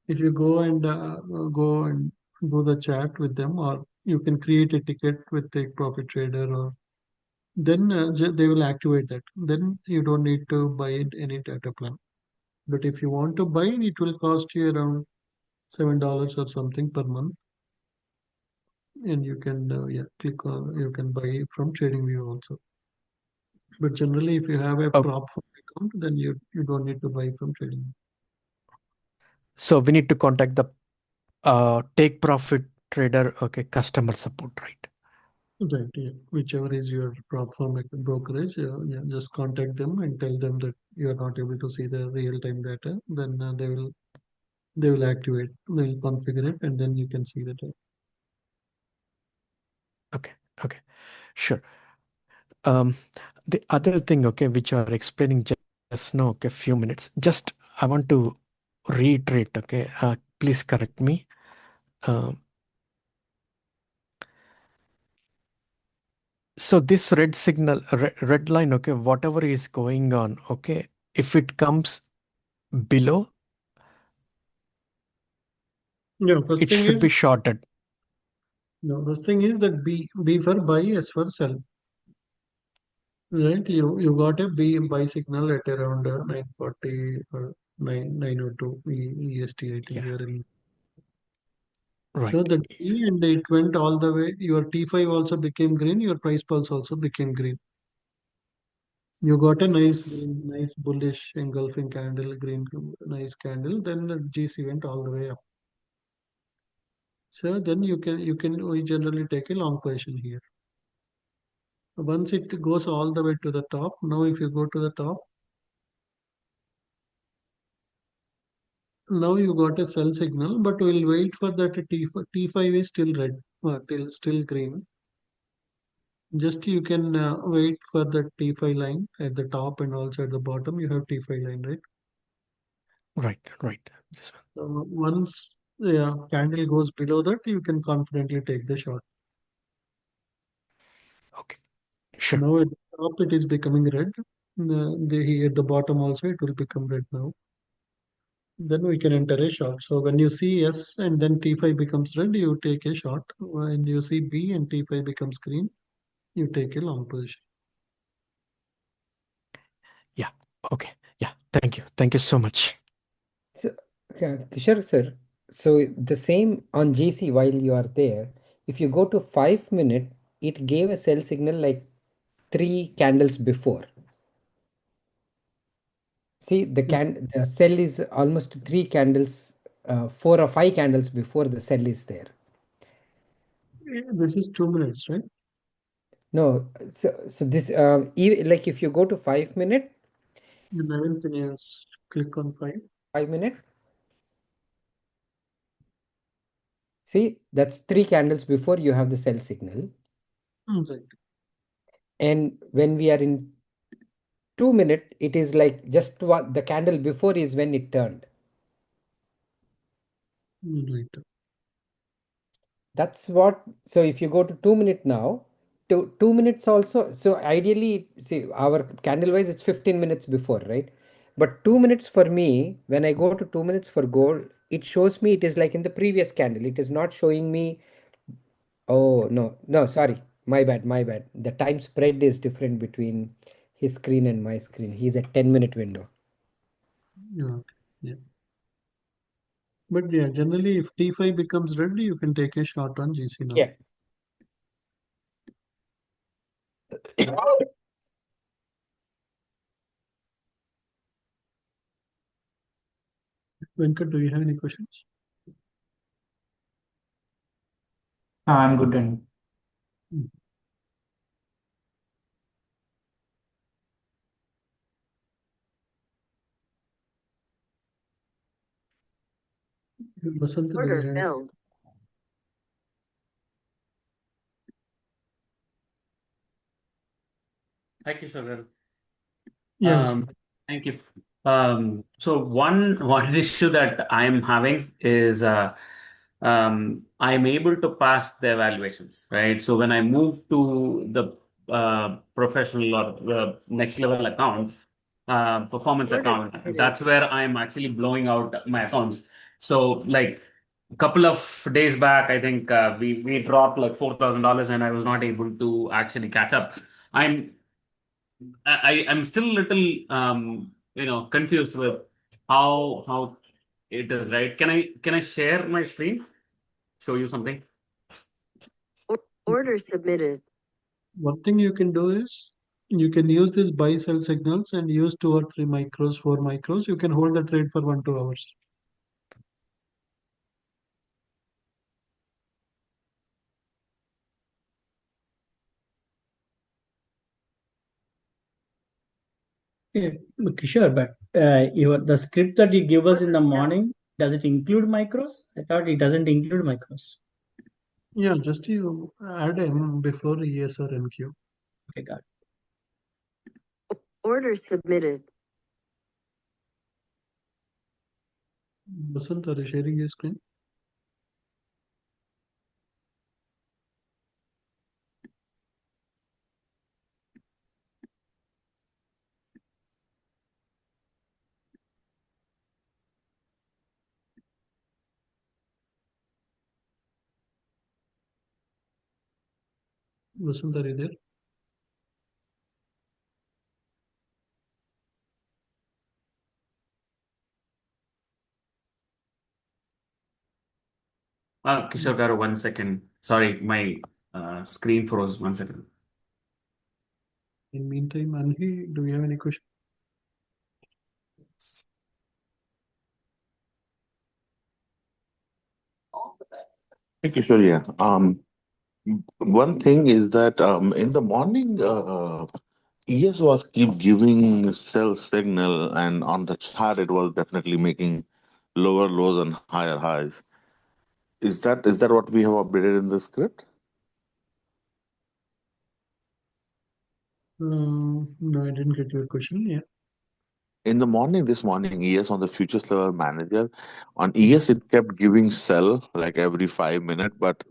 if you go and do the chat with them, or you can create a ticket with Take Profit Trader, or then they will activate that. Then you don't need to buy any data plan. But if you want to buy, it will cost you around $7 or something per month, and you can click on you can buy from TradingView also. But generally, if you have a Okay. prop firm account, then you don't need to buy from trading. So we need to contact the Take Profit Trader, okay, customer support, right? Right, yeah. Whichever is your prop firm brokerage, yeah, just contact them and tell them that you are not able to see the real-time data. Then they will activate, they'll configure it, and then you can see the data. Okay, okay, sure. The other thing, okay, which you are explaining just now, okay, few minutes. Just I want to reiterate, okay. Please correct me. So this red signal, red line, okay, whatever is going on, okay, if it comes below, Yeah, first it thing should is be shorted. no, first thing is that B for buy, S for sell. Right, you got a buy signal at around 9:40 or 9:02 EST. I think Yeah, you are in. So right. the T and it went all the way. Your T5 also became green. Your price pulse also became green. You got a nice green, nice bullish engulfing candle, green, nice candle. Then the GC went all the way up. So then we generally take a long position here. Once it goes all the way to the top. Now if you go to the top, now you got a sell signal, but we'll wait for that T5 is still red, till still green. Just you can wait for the T5 line at the top and also at the bottom. You have T5 line, right? Right. This one. So once the candle goes below that, you can confidently take the short. Okay, sure. Now at the top, it is becoming red. At the bottom also, it will become red now. Then we can enter a short. So when you see S and then T5 becomes red, you take a short. When you see B and T5 becomes green, you take a long position. Yeah, okay. Yeah, thank you so much. So, yeah, Kishore sir, so the same on GC while you are there, if you go to 5 minute, it gave a sell signal like 3 candles before. See, the cell is almost 3 candles, 4 or 5 candles before the cell is there. Yeah, this is 2 minutes, right? No, so this like if you go to 5 minute, And then can you click on 5? 5 minute, see that's 3 candles before you have the sell signal. Right. And when we are in 2 minute, it is like just what the candle before is when it turned. Right. That's what. So if you go to 2 minute now, 2 minutes also. So ideally, see our candle wise, it's 15 minutes before, right? But 2 minutes for me, when I go to 2 minutes for gold, it shows me it is like in the previous candle. It is not showing me. Oh no, sorry, my bad. The time spread is different between his screen and my screen. He's a 10-minute window. Yeah. Okay. Yeah. But yeah, generally, if T5 becomes red, you can take a short on GC now. Yeah. Venkat, do you have any questions? I'm good. And Basant, do you have? Thank you, Sagar. Yeah, Vasant. Thank you. So one issue that I'm having is I'm able to pass the evaluations, right? So when I move to the professional or next level account, performance account, that's where I'm actually blowing out my accounts. So like a couple of days back, I think we dropped like $4,000 and I was not able to actually catch up. I'm I'm still a little confused with how it is, right? Can I share my screen? Show you something? Order submitted. One thing you can do is you can use these buy sell signals and use 2 or 3 micros, 4 micros. You can hold the trade for 1, 2 hours. yeah, sure, but the script that you give us in the morning, does it include micros? I thought it doesn't include micros. Yeah, just you add M before ES or NQ. Okay, got it. Order submitted. Basant, are you sharing your screen? Vasant, are you there? Kishore Garu, 1 second. Sorry, my screen froze. 1 second. In meantime, Anhi, do you have any question? Thank you, Surya. One thing is that in the morning, ES was keep giving sell signal, and on the chart, it was definitely making lower lows and higher highs. Is that what we have updated in the script? No, I didn't get your question. Yeah. In the morning, this morning, ES on the futures level manager, on ES it kept giving sell like every 5 minutes, but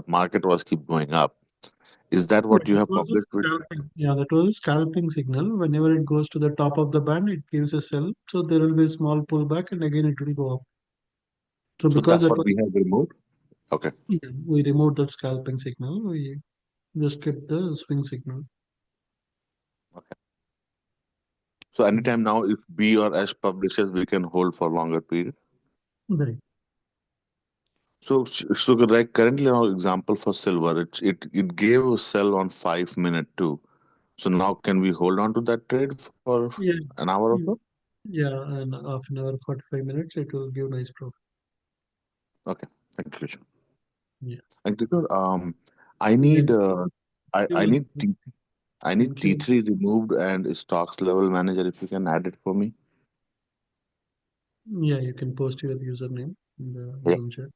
market was keep going up. Is that Yeah, what you that have was a published with? scalping. Yeah, that was a scalping signal. Whenever it goes to the top of the band, it gives a sell. So there will be a small pullback and again it will go up. So So because that's that what we was, have removed. Okay. yeah, we removed that scalping signal. We just kept the swing signal. Okay. So anytime now, if B or S publishes, we can hold for longer period. Right. So like currently now example for silver, it gave a sell on 5 minute too. So now can we hold on to that trade for Yeah. an hour or Mm, so? yeah, and half an hour, 45 minutes, it will give nice profit. Okay, thank you. Yeah. Thank you, sir. I need And I need I need thank you. T3 removed and stocks level manager if you can add it for me. Yeah, you can post your username in the Yeah. Zoom chat.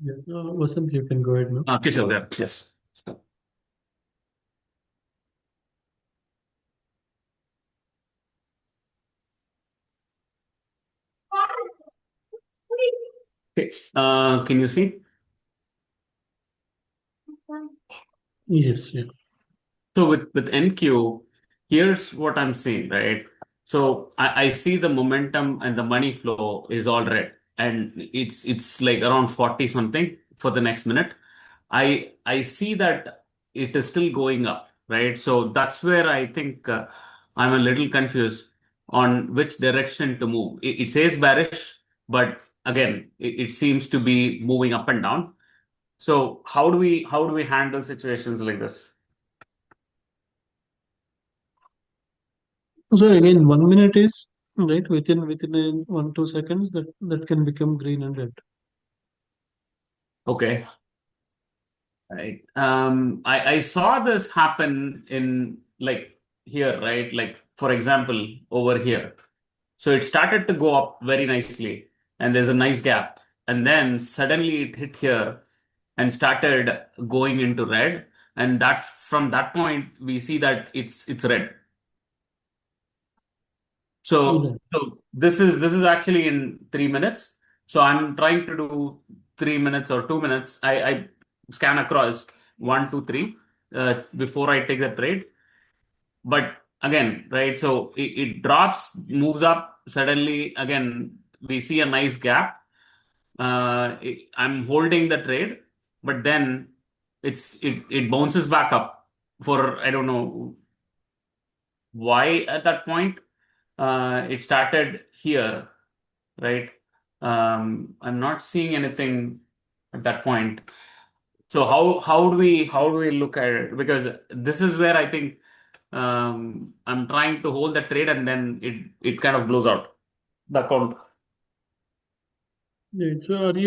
Yeah. Vasant, you can go ahead now. Kishore, yeah, yes. Okay. Can you see? Yes, yeah. So with NQ, here's what I'm seeing, right? So I see the momentum and the money flow is all red, and it's like around 40 something for the next minute. I see that it is still going up, right? So that's where I think I'm a little confused on which direction to move. It says bearish, but again, it seems to be moving up and down. So how do we handle situations like this? So again, 1 minute is right within a 1 2 seconds that can become green and red. Okay. Right. I saw this happen in like here, right? Like for example, over here. So it started to go up very nicely, and there's a nice gap. And then suddenly it hit here and started going into red. And that from that point we see that it's red. So, Right. so this is actually in 3 minutes. So I'm trying to do 3 minutes or 2 minutes. I scan across one, two, three before I take the trade. But again, right? So it drops, moves up. Suddenly, again, we see a nice gap. I'm holding the trade, but then it bounces back up for I don't know why at that point. It started here, right? I'm not seeing anything at that point. So how do we look at it? Because this is where I think I'm trying to hold the trade and then it kind of blows out the account. Right. So are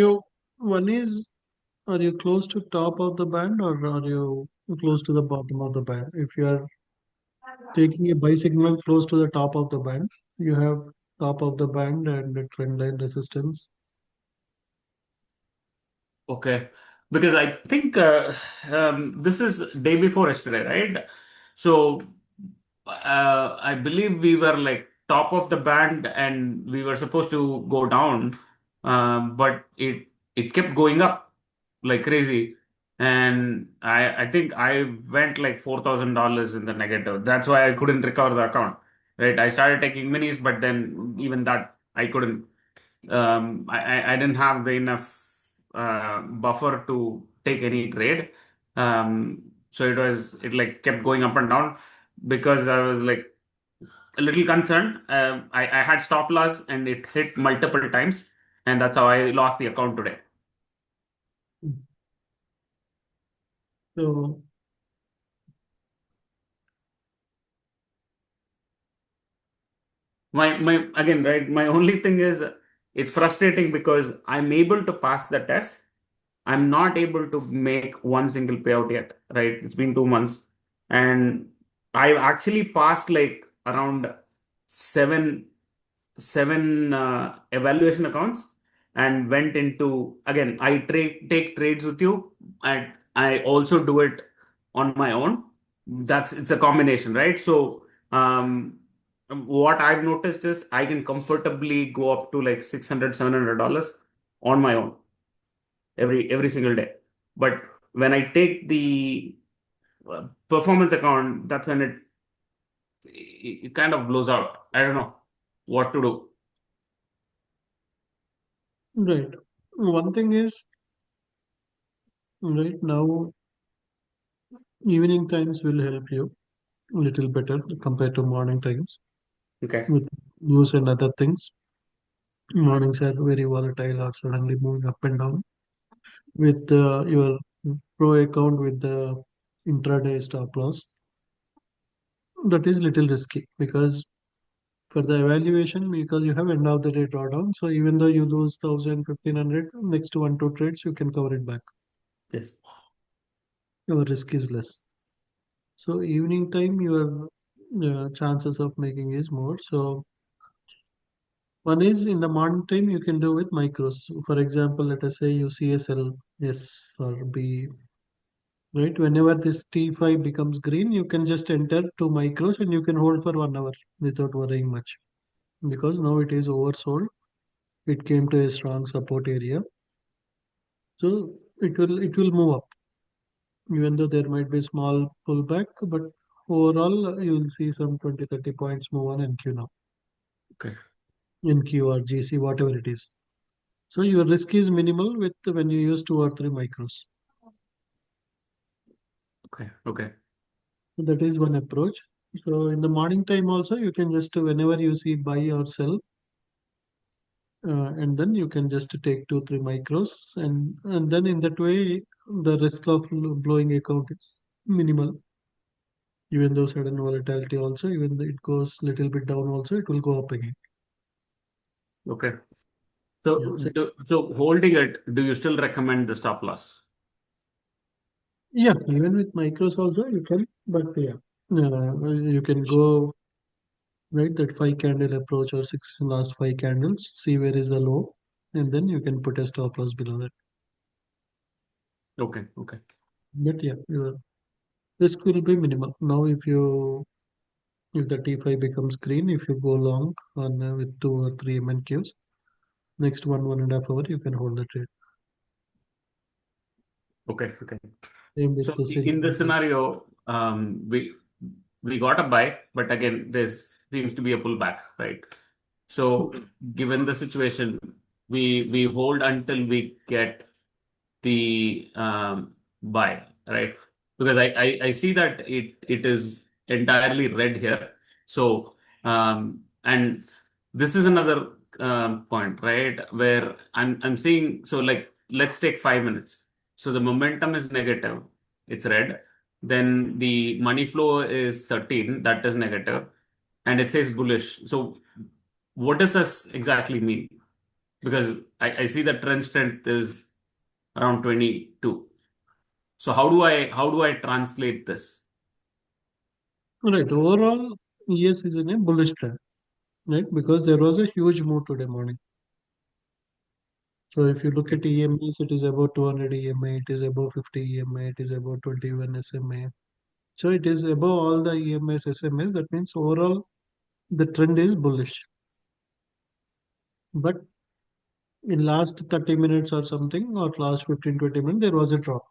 you close to top of the band or are you close to the bottom of the band? If you are taking a buy signal close to the top of the band, you have top of the band and the trend line resistance. Okay, because I think this is day before yesterday, right? So I believe we were like top of the band and we were supposed to go down, but it kept going up like crazy, and I think I went like $4,000 in the negative. That's why I couldn't recover the account, right? I started taking minis, but then even that I couldn't. I didn't have the enough buffer to take any trade. So it like kept going up and down because I was like a little concerned. I had stop loss and it hit multiple times, and that's how I lost the account today. So My again, right? My only thing is it's frustrating because I'm able to pass the test. I'm not able to make one single payout yet, right? It's been 2 months, and I've actually passed like around seven evaluation accounts and went into again. I take trades with you, and I also do it on my own. It's a combination, right? So what I've noticed is I can comfortably go up to like $600 $700 on my own every single day. But when I take the performance account, that's when it kind of blows out. I don't know what to do. right. One thing is right now evening times will help you a little better compared to morning times Okay. with news and other things. Mornings are very volatile or suddenly moving up and down. With your pro account with the intraday stop loss, that is little risky because for the evaluation because you have end of the day drawdown. So even though you lose 1,000 1,500 next to 1 2 trades, you can cover it back. Yes. Your risk is less. So evening time, your chances of making is more. So one is in the morning time you can do with micros. For example, let us say you see a sell S or B, right? Whenever this T5 becomes green, you can just enter two micros and you can hold for 1 hour without worrying much because now it is oversold. It came to a strong support area, so it will move up, even though there might be small pullback. But overall, you will see some 20 30 points move on NQ now. Okay. in Q or GC, whatever it is. So your risk is minimal with when you use 2 or 3 micros. Okay. Okay. So that is one approach. So in the morning time also, you can just whenever you see buy or sell, and then you can just take 2 3 micros, and then in that way the risk of blowing account is minimal. Even though sudden volatility also, even though it goes little bit down also, it will go up again. Okay. Yeah. So holding it, do you still recommend the stop loss? Yeah, even with micros also you can, but yeah, you can go right that 5 candle approach or six last 5 candles, see where is the low, and then you can put a stop loss below that. Okay. Okay. But yeah, your risk will be minimal. Now, if the T5 becomes green, if you go long on with 2 or 3 MNQs, next 1.5 hour you can hold the trade. Okay. Okay. Same with So the in this signal. scenario, we got a buy, but again, there seems to be a pullback, right? So given the situation, we hold until we get the buy, right? Because I see that it is entirely red here. So and this is another point, right? Where I'm seeing, so like let's take 5 minutes. So the momentum is negative, it's red. Then the money flow is 13, that is negative, and it says bullish. So what does this exactly mean? Because I see the trend strength is around 22. So how do I translate this? Right. Overall, yes, is in a bullish trend, right? Because there was a huge move today morning. So if you look at EMAs, it is about 200 EMA, it is above 50 EMA, it is about 21 SMA. So it is above all the EMAs, SMAs. That means overall the trend is bullish. But in last 30 minutes or something, or last 15 20 minutes, there was a drop.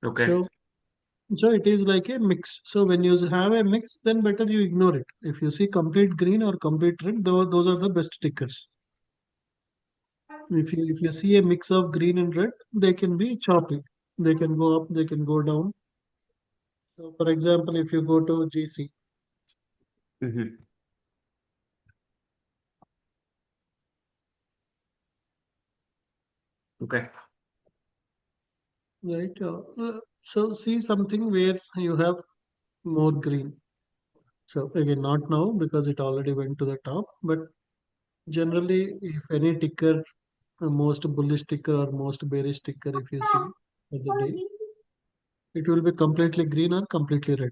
Okay. So it is like a mix. So when you have a mix, then better you ignore it. If you see complete green or complete red, those are the best tickers. If you see a mix of green and red, they can be choppy. They can go up, they can go down. So for example, if you go to GC, Hmm. Okay. right? So see something where you have more green. So again, not now because it already went to the top, but generally, if any ticker, most bullish ticker or most bearish ticker, if you see for the day, it will be completely green or completely red.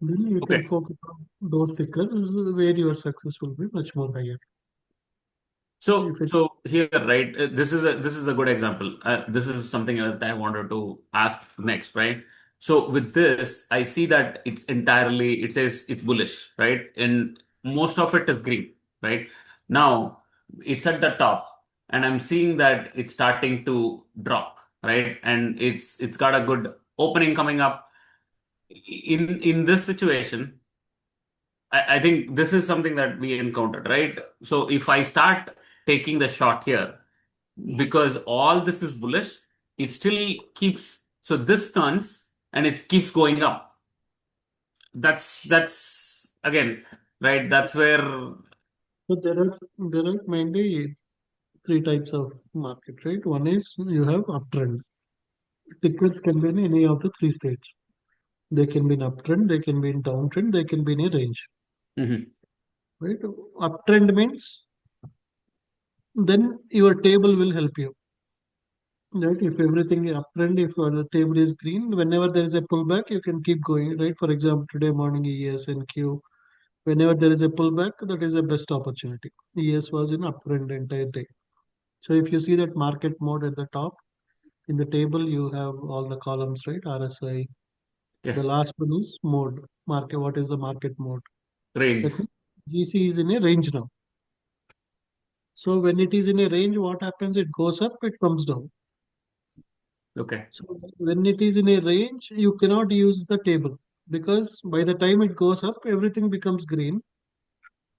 Then you Okay. can focus on those tickers where your success will be much more higher. So If it here, right, this is a good example. This is something that I wanted to ask next, right? So with this, I see that it says it's bullish, right? And most of it is green, right? Now it's at the top, and I'm seeing that it's starting to drop, right? And it's got a good opening coming up. In this situation, I think this is something that we encountered, right? So if I start taking the shot here, because all this is bullish, it still keeps, so this turns and it keeps going up. That's again, right? That's where, so there are mainly three types of market, right? One is you have uptrend. Tickets can be in any of the three states. They can be in uptrend, they can be in downtrend, they can be in a range. Mhm. Right? Uptrend means then your table will help you. Right? If everything is uptrend, if the table is green, whenever there is a pullback, you can keep going. Right? For example, today morning ES and Q. Whenever there is a pullback, that is the best opportunity. ES was in uptrend entire day. So if you see that market mode at the top in the table, you have all the columns, right? RSI. The Yes, last one is mode. Market. What is the market mode? range. That means GC is in a range now. So when it is in a range, what happens? It goes up, it comes down. Okay. So when it is in a range, you cannot use the table. because by the time it goes up, everything becomes green.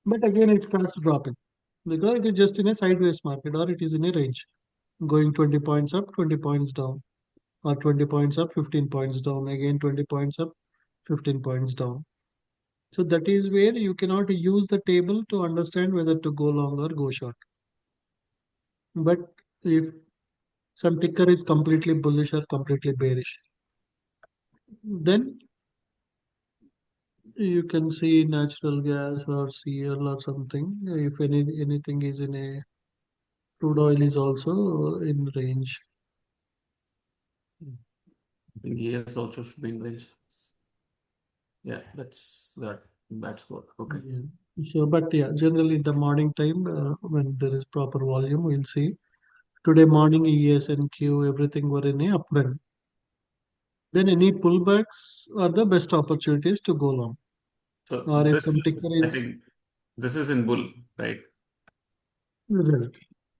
But again, it starts dropping because it is just in a sideways market or it is in a range, going 20 points up, 20 points down, or 20 points up, 15 points down, again 20 points up, 15 points down. So that is where you cannot use the table to understand whether to go long or go short. But if some ticker is completely bullish or completely bearish, then you can see natural gas or CL or something. If anything is in a crude oil is also in range. I think ES also should be in range. Yeah, that's good. Okay. Yeah. So, but yeah, generally in the morning time, when there is proper volume, we'll see. Today morning, ES and Q, everything were in a uptrend. Then any pullbacks are the best opportunities to go long. So Or if this some is, ticker I is think, this is in bull, right? right.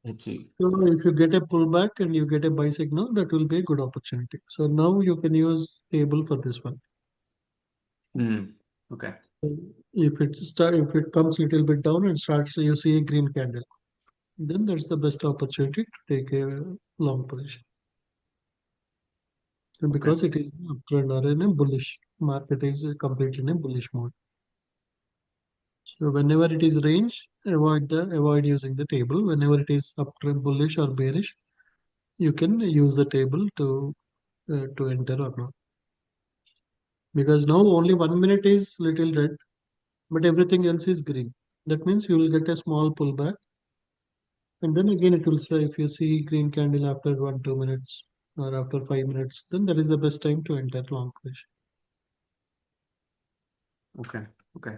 HE. So if you get a pullback and you get a buy signal, that will be a good opportunity. So now you can use table for this one. Okay. If it comes little bit down and starts, you see a green candle, then that's the best opportunity to take a long position. And Okay. because it is an uptrend or in a bullish market is completely in a bullish mode. So whenever it is range, avoid using the table. Whenever it is uptrend bullish or bearish, you can use the table to enter or not. Because now only 1 minute is little red, but everything else is green. That means you will get a small pullback, and then again it will say if you see green candle after 1 2 minutes or after 5 minutes, then that is the best time to enter long position. Okay. Okay.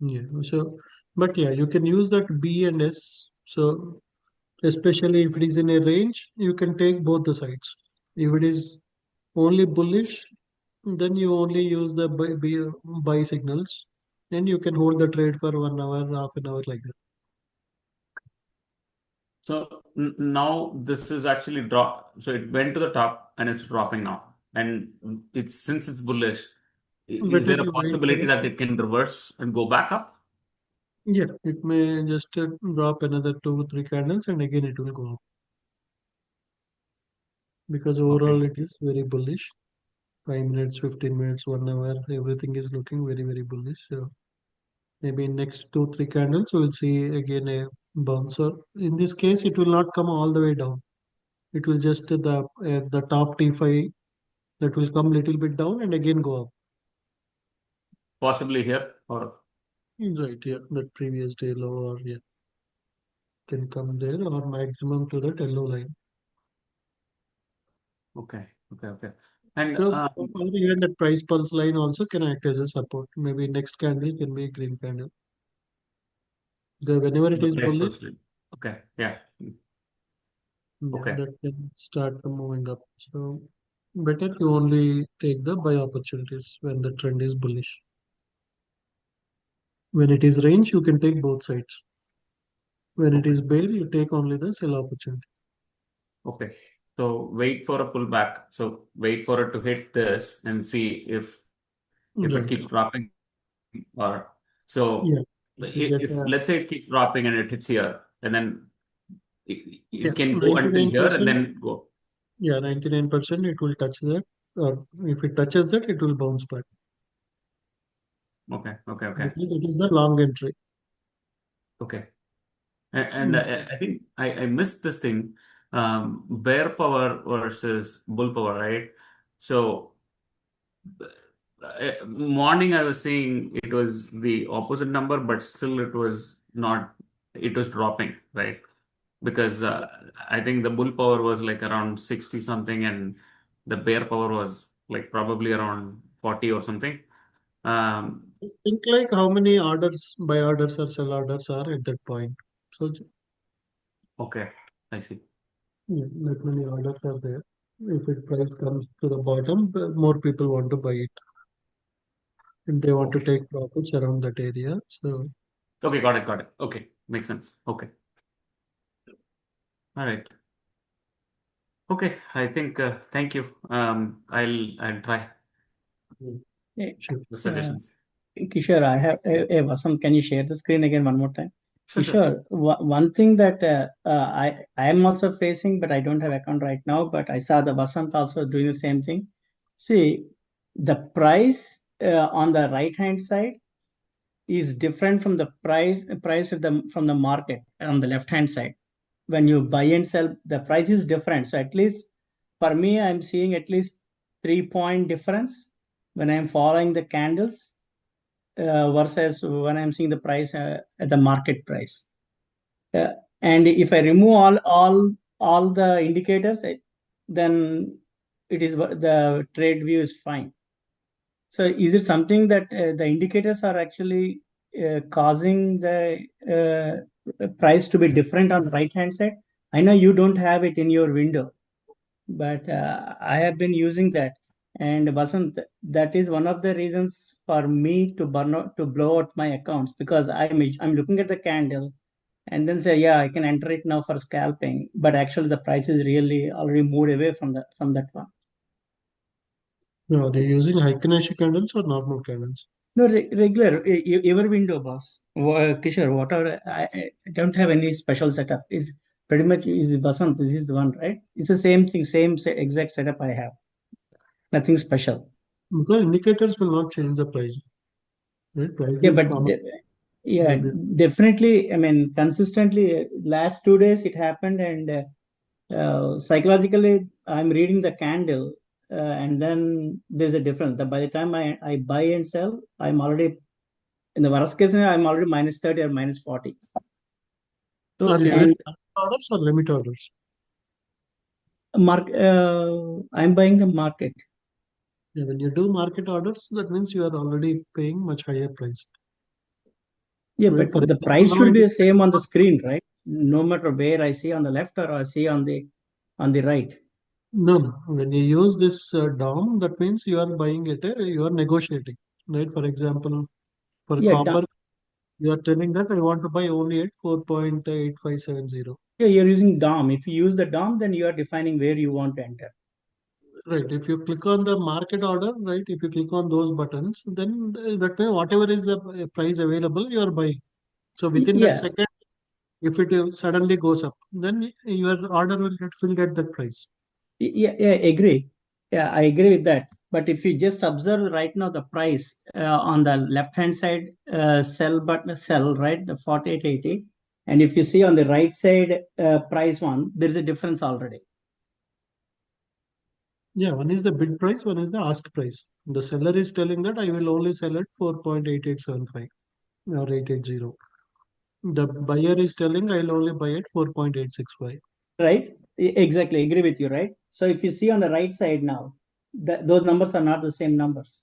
Yeah. So, but yeah, you can use that B and S. So especially if it is in a range, you can take both the sides. If it is only bullish, then you only use the buy signals, and you can hold the trade for 1 hour, half an hour like that. So now this is actually drop. So it went to the top and it's dropping now. And it's since it's bullish, is Better there a you wait for possibility it. that it can reverse and go back up? Yeah, it may just drop another 2 3 candles, and again it will go up because Okay. overall it is very bullish. 5 minutes, 15 minutes, 1 hour, everything is looking very very bullish. So maybe in next 2 3 candles we'll see again a bounce. So in this case, it will not come all the way down. It will just the top T5 that will come little bit down and again go up. Possibly here or Right, yeah, that previous day low or yeah can come there or maximum to that yellow line. okay. Okay. Okay. And So or even that price pulse line also can act as a support. Maybe next candle can be a green candle. Because whenever it the is price bullish, was okay. Yeah. yeah, Okay. that can start moving up. So better you only take the buy opportunities when the trend is bullish. When it is range, you can take both sides. When it Okay. is bear, you take only the sell opportunity. Okay. So wait for a pullback. So wait for it to hit this and see if it keeps Right. dropping or so Yeah. If you get if let's say it keeps dropping and it hits here and then yeah, it can go until here and 99%. then go. Yeah, 99% it will touch that. Or if it touches that, it will bounce back Okay. Okay. Okay. because it is the long entry. Okay. And Mm. I think I missed this thing, bear power versus bull power, right? So morning I was saying it was the opposite number, but still it was not, it was dropping, right? Because I think the bull power was like around 60 something and the bear power was like probably around 40 or something. Um, Just think like how many orders, buy orders or sell orders are at that point. So okay, I see. yeah, that many orders are there. If it price comes to the bottom, more people want to buy it and they want to Okay. take profits around that area. So Okay, got it, got it. Okay, makes sense. Okay. All right. Okay, I think thank you. I'll try Sure. the suggestions. Kishore, I have Vasant, can you share the screen again one more time? Sure, sure. Kishore, one thing that I am also facing, but I don't have account right now, but I saw the Vasant also doing the same thing. See, the price on the right hand side is different from the price of the from the market on the left hand side. When you buy and sell, the price is different. So at least for me, I'm seeing at least 3 point difference when I'm following the candles versus when I'm seeing the price at the market price. Uh, and if I remove all the indicators, then it is the trade view is fine. So is it something that the indicators are actually causing the price to be different on the right hand side? I know you don't have it in your window, but I have been using that. And Vasant, that is one of the reasons for me to blow out my accounts, because I'm looking at the candle and then say, yeah, I can enter it now for scalping, but actually the price is really already moved away from that one. Now, are you using Heikeneish candles or normal candles? No, regular, every window, boss. Kishore, whatever, I don't have any special setup. It's pretty much is Vasant. This is the one, right? It's the same thing, exact setup I have. Nothing special. Because indicators will not change the price. Right? Price Yeah, will but come up yeah, every. definitely. I mean, consistently, last 2 days it happened, and psychologically, I'm reading the candle, and then there's a difference. By the time I buy and sell, I'm already in the worst case scenario, I'm already minus 30 or minus 40. So Are you is doing it market orders or limit orders? I'm buying the market. Yeah, when you do market orders, that means you are already paying much higher price. Yeah, Right? but For the example, price now should it be is the same on the screen, right? No matter where I see on the left or I see on the right. no. When you use this DOM, that means you are buying it, you are negotiating. Right? For example, for Yeah, copper, you are telling that I want to buy only at 4.8570. yeah, you're using DOM. If you use the DOM, then you are defining where you want to enter. Right. If you click on the market order, right, if you click on those buttons, then that way whatever is the price available, you are buying. So within that Yeah, second, if it suddenly goes up, then your order will get filled at that price. yeah, agree. Yeah, I agree with that. But if you just observe right now the price on the left hand side, sell button sell, right, the 4880, and if you see on the right side price one, there is a difference already. Yeah, one is the bid price, one is the ask price. The seller is telling that I will only sell at 4.8875 or 880. The buyer is telling I'll only buy at 4.865. Right? Exactly, agree with you, right? So if you see on the right side now, those numbers are not the same numbers.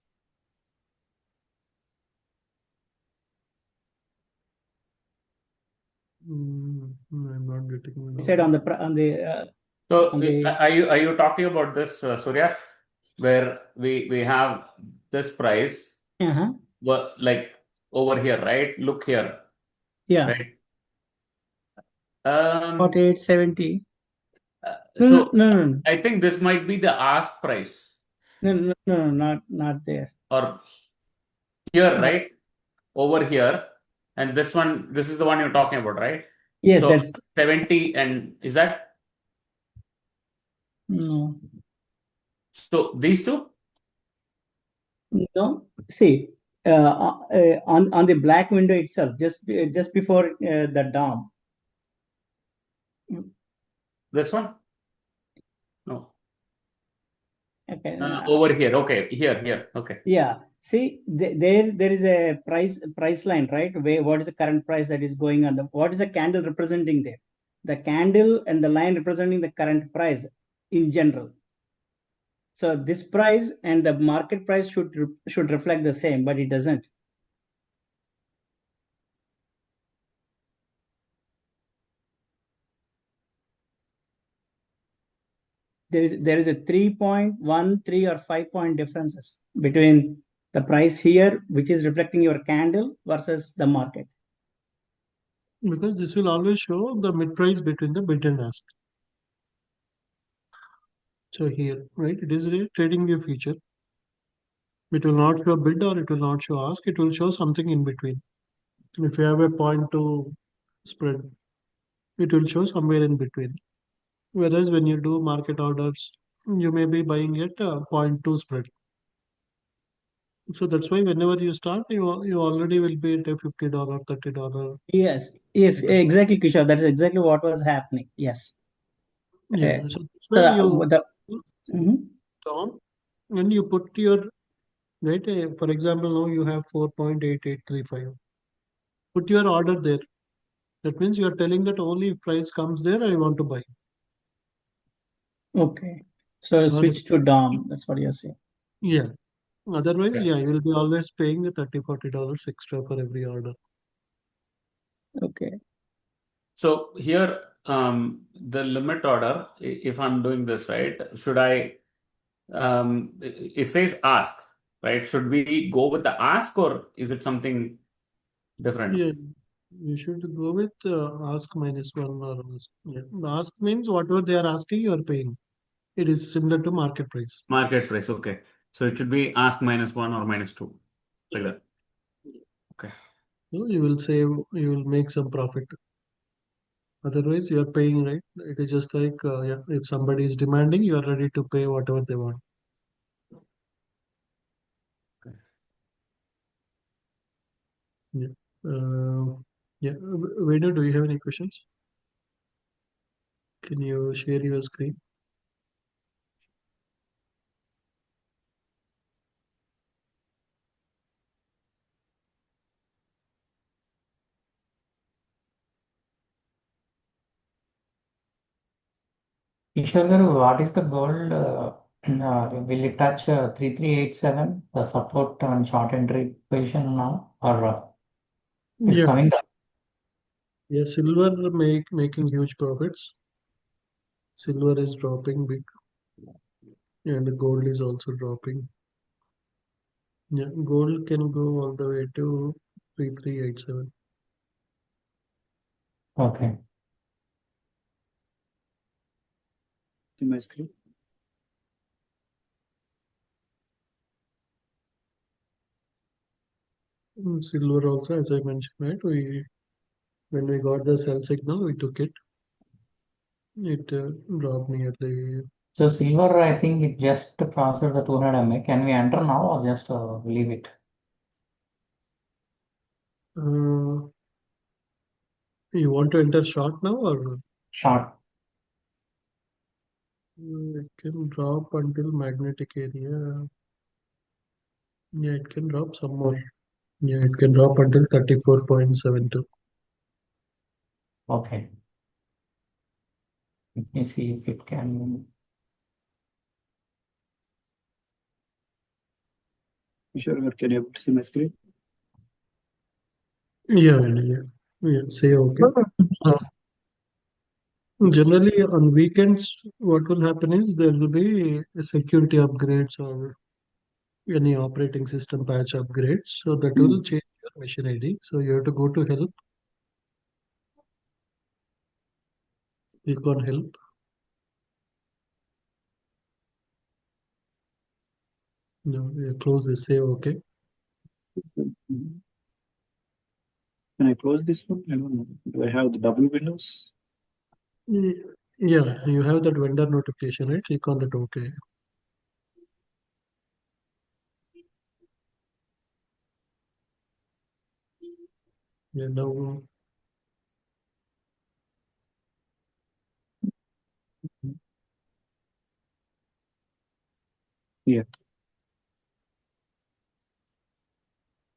I'm not getting It said it. on the so on the are you talking about this Surya, where we have this price uh-huh. like over here, right? Look here, Yeah, right? Um, 4870. No, no, so no, no, I think this might be the ask price no, no, no, no, not there. or here, No. right? Over here, and this is the one you're talking about, right? Yes, So that's 70, and is that no, so these two? no. See, on the black window itself, just before the DOM. This one? No. Okay. Over here. Okay. Here. Okay. Yeah. See, there is a price line, right? Where what is the current price that is going on? What is the candle representing there? The candle and the line representing the current price in general. So this price and the market price should reflect the same, but it doesn't. There is a 3.13 or 5 point differences between the price here, which is reflecting your candle, versus the market. Because this will always show the mid price between the bid and ask. So here, right, it is a trading view feature. It will not show bid or it will not show ask. It will show something in between. If you have a point to spread, it will show somewhere in between. Whereas when you do market orders, you may be buying at a point two spread. So that's why whenever you start, you already will be at a $50, $30. Yes, yes, exactly, Kishore. That is exactly what was happening. Yes. Yeah. Uh, So that's why you the, Mhm. Tom, when you put your right, for example, now you have 4.8835. Put your order there. That means you are telling that only if price comes there, I want to buy. Okay. So Or switch to DOM. That's what you're saying. yeah. Otherwise, Okay. yeah, you will be always paying the $30, $40 extra for every order. Okay. So here, the limit order, if I'm doing this right, should I, it says ask, right? Should we go with the ask or is it something different? Yeah, you should go with ask minus one or ask. Yeah. Ask means whatever they are asking, you are paying. It is similar to market price. Market price, okay. So it should be ask minus one or minus two, like that. Okay. So you will save, you will make some profit. Otherwise, you are paying, right? It is just like, yeah, if somebody is demanding, you are ready to pay whatever they want. Okay. Yeah. Yeah. Venu, do you have any questions? Can you share your screen? Kishore garu, what is the goal? Will it touch 3387, the support on short entry position now, or it's Yeah. coming down? Yeah. Silver making huge profits. Silver is dropping big, and gold is also dropping. Yeah. Gold can go all the way to 3387. Okay. In my screen. Silver also, as I mentioned, right? When we got the sell signal, we took it. It dropped nearly. So silver, I think it just crossed the 200 MA. Can we enter now or just leave it? Uh, you want to enter short now, or Short. it can drop until magnetic area? Yeah, it can drop some more. Yeah, it can drop until 34.72. Okay. Let me see if it can. Sure, can you able to see my screen? Yeah, yeah. Say okay. Uh, Generally, on weekends, what will happen is there will be security upgrades or any operating system patch upgrades. So that will change your machine ID. So you have to go to help, click on help. No, you close this, say okay. Can I close this one? I don't know. Do I have the double windows? Yeah, you have that vendor notification, right? Click on that okay. Yeah, now Yeah.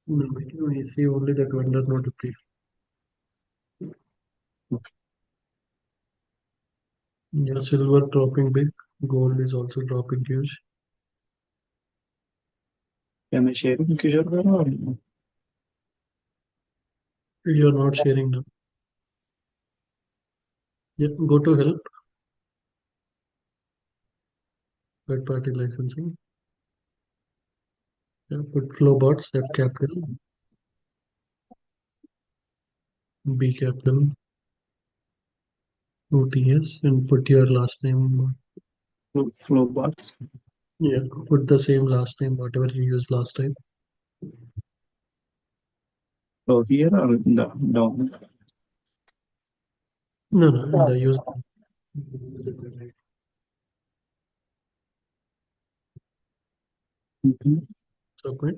no, we see only that vendor notification. Okay. Yeah, silver dropping big, gold is also dropping huge. Am I sharing Kishore garu or no? You're not sharing now. Yeah, go to help, third party licensing. Yeah, put flowbots, F capital, B capital, OTS, and put your last name. Flow bars. Yeah, put the same last name, whatever you used last time. So here or in the down? No, in the use. Submit.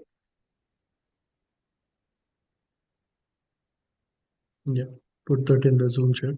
Yeah, put that in the Zoom chat.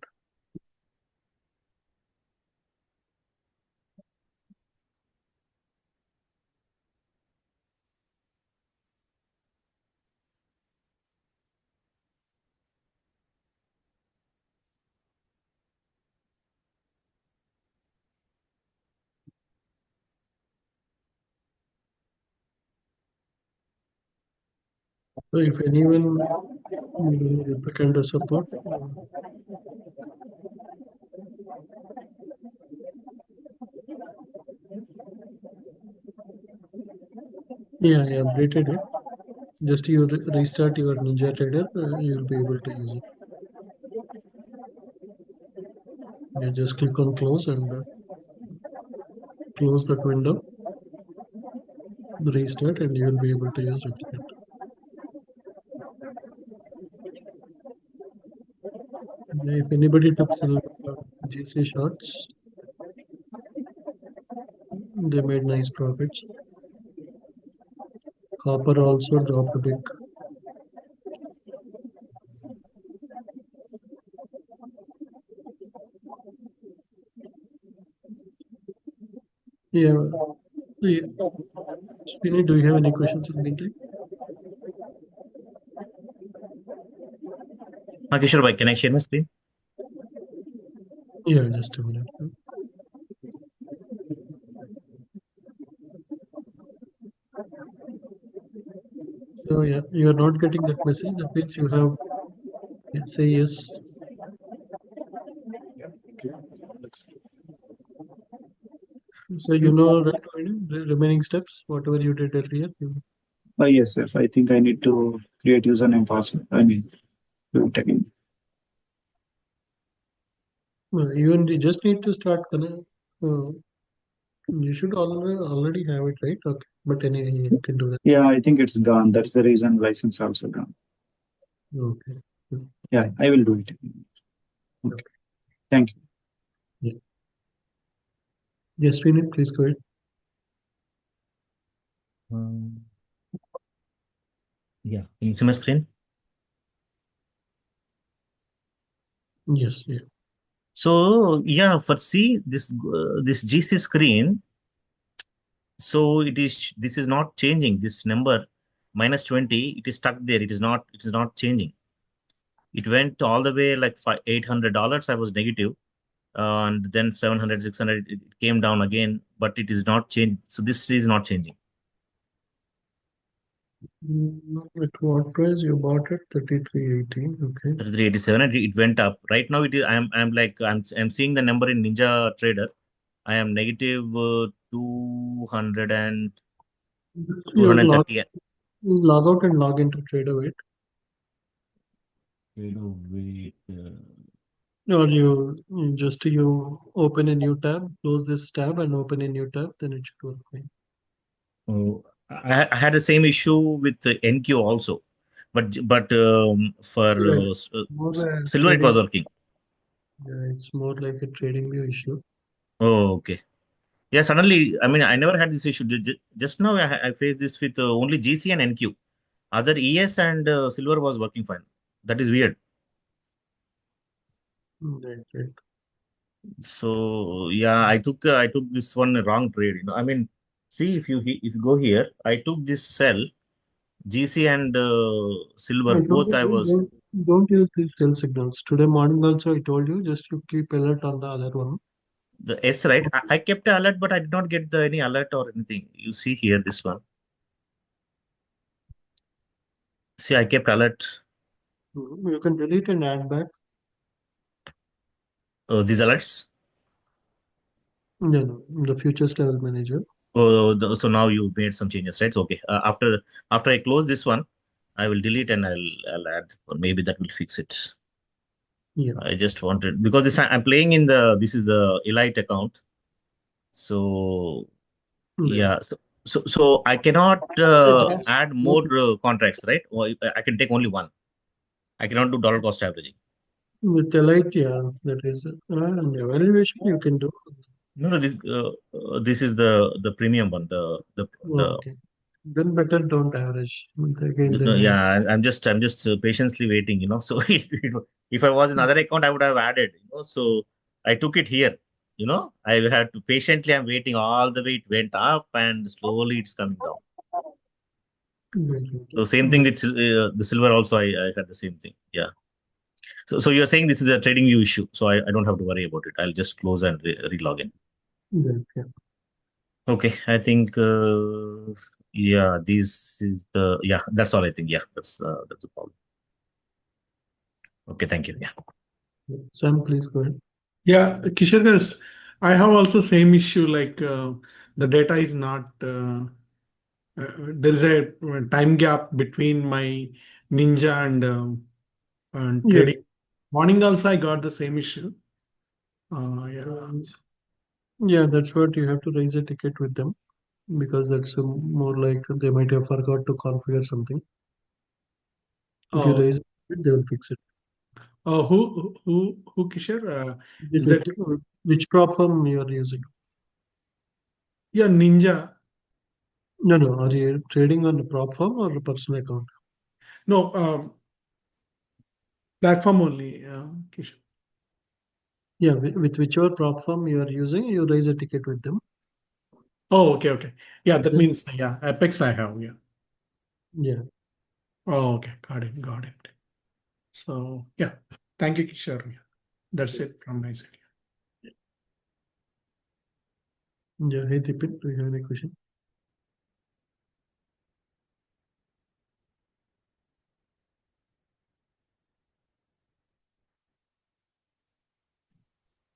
So if anyone applicant the support, yeah, I updated it. Just you restart your Ninja Trader, you'll be able to use it. You just click on close and close that window, restart, and you will be able to use it. If anybody took silver GC shots, they made nice profits. Copper also dropped a bit. Yeah. Yeah. Spinny, do you have any questions in the meantime? Kishore bhai, can I share my screen? Yeah, just a minute. So yeah, you are not getting that message. That means you have say yes. So you know right, the remaining steps, whatever you did earlier. Yes, yes. I think I need to create username password. I mean, do it again. You just need to start. You should already have it, right? Okay, but anyway, you can do that. Yeah, I think it's gone. That's the reason license also gone. Okay. Yeah, I will do it. Okay. Thank you. Yeah. Yes, Srini, please go ahead. Yeah, can you see my screen? Yes, yeah. So yeah, for see this GC screen, so this is not changing. This number -20, it is stuck there. It is not changing. It went all the way like $800. I was negative, and then 700, 600. It came down again, but it is not changed. So this is not changing. At what price you bought it? 33.18. Okay. 33.87, and it went up. Right now, it is. I'm seeing the number in Ninja Trader. I am negative 200 and You log 230. out and log into TraderWeight. Or you just open a new tab, close this tab and open a new tab, then it should work fine. Oh, I had the same issue with the NQ also, but for Yeah, more silver it trading. was working. Yeah, it's more like a trading view issue. Oh, okay. Yeah, suddenly, I mean, I never had this issue. Just now, I faced this with only GC and NQ. Other ES and silver was working fine. That is weird. Right. So yeah, I took this one wrong trade. I mean, see if you go here, I took this sell GC and silver I told both. you, I was don't use these sell signals. Today morning also I told you, just you keep alert on the other one. the S, right. I kept the alert, but I did not get any alert or anything. You see here this one. See, I kept alert. You can delete and add back. These alerts. No, the futures level manager. So now you made some changes, right? So, okay. After I close this one, I will delete and I'll add, or maybe that will fix it. Yeah. I just wanted, because I'm playing in this is the Elite account. So Yeah. yeah, so I cannot add more contracts, right? Or I can take only one. I cannot do dollar cost averaging. With the light, yeah, that is and the evaluation you can do. No, no, this is the premium one. Oh, okay. Then better don't average. Again, they No, may. yeah, I'm just patiently waiting. So if I was in other account, I would have added. So I took it here. I had to patiently. I'm waiting all the way. It went up and slowly it's coming down. So same thing with the silver also. I had the same thing. Yeah. So you're saying this is a trading view issue. So I don't have to worry about it. I'll just close and re-log in. Yeah. Okay. I think yeah. This is That's all I think. Yeah. That's the problem. Okay. Thank you. Yeah. Sam, please go ahead. Yeah, Kishore, I have also same issue, like the data is not there is a time gap between my Ninja and Yeah. trading. Morning also I got the same issue. Yeah. Yeah, that's what you have to raise a ticket with them, because that's more like they might have forgot to configure something. If you Oh, raise it, they will fix it. who Kishore? Is that Which prop firm you are using? yeah, Ninja? No. Are you trading on a prop firm or a personal account? No, platform only, Kishore. Yeah, with whichever prop firm you are using, you raise a ticket with them. Oh, okay. Yeah, that Then, means Apex I have, yeah. yeah. Oh, okay, got it. So yeah, thank you, Kishore. Yeah. That's it from my side. Yeah. Hey, Tipin, do you have any question?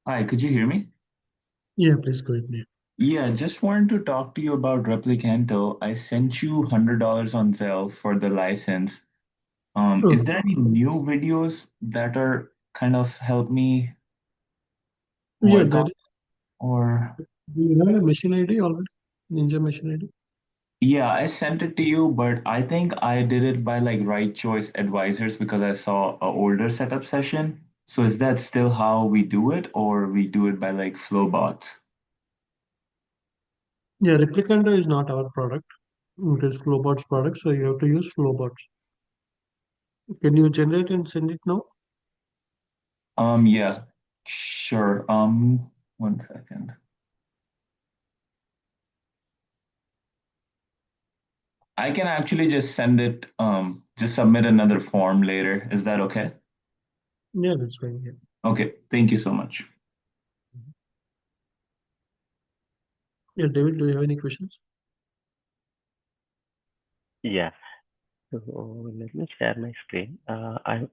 Hi, could you hear me? Yeah, please go ahead. Yeah. Yeah, just wanted to talk to you about Replicanto. I sent you $100 on Zelle for the license. Oh, Is there any new videos that are kind of help me yeah, work there on, or do you have a machine ID already? Ninja machine ID? yeah, I sent it to you, but I think I did it by like Right Choice Advisors because I saw a older setup session. So is that still how we do it, or we do it by like Flowbots? Yeah, Replicando is not our product. It is Flowbot's product, so you have to use Flowbots. Can you generate and send it now? Yeah, sure. 1 second. I can actually just send it, just submit another form later. Is that okay? Yeah, that's fine. Yeah. Okay, thank you so much. Yeah, David, do you have any questions? Yeah. So let me share my screen. I'm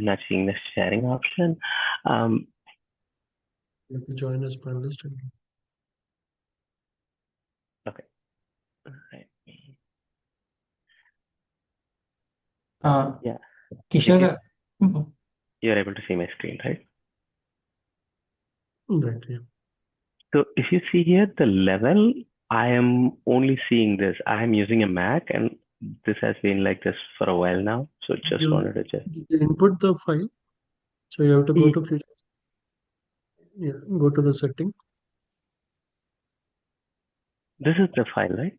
not seeing the sharing option. Um, You have to join as panelist. okay. Right. Yeah. Kishore, You're able to see my screen, right? Right, yeah. So if you see here the level, I am only seeing this. I am using a Mac and this has been like this for a while now. So just wanted to just You input the file, so you have to go to features. Yeah, go to the setting. this is the file, right?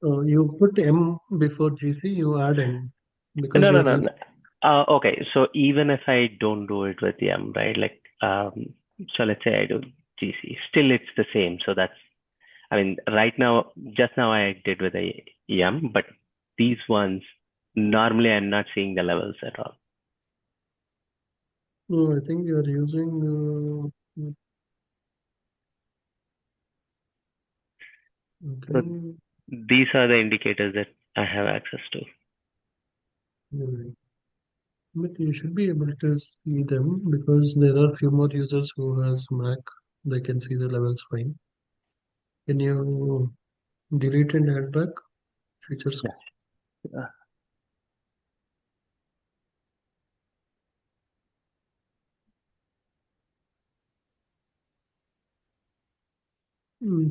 You put M before GC, you add M because No, you no, are no, using. no. Okay, so even if I don't do it with M, right? Like, so let's say I do GC, still it's the same. So that's, I mean, right now, just now I did with a M, but these ones, normally I'm not seeing the levels at all. No, I think you are using. So Okay. these are the indicators that I have access to. Right. But you should be able to see them because there are few more users who has Mac. They can see the levels fine. Can you delete and add back features? Yeah.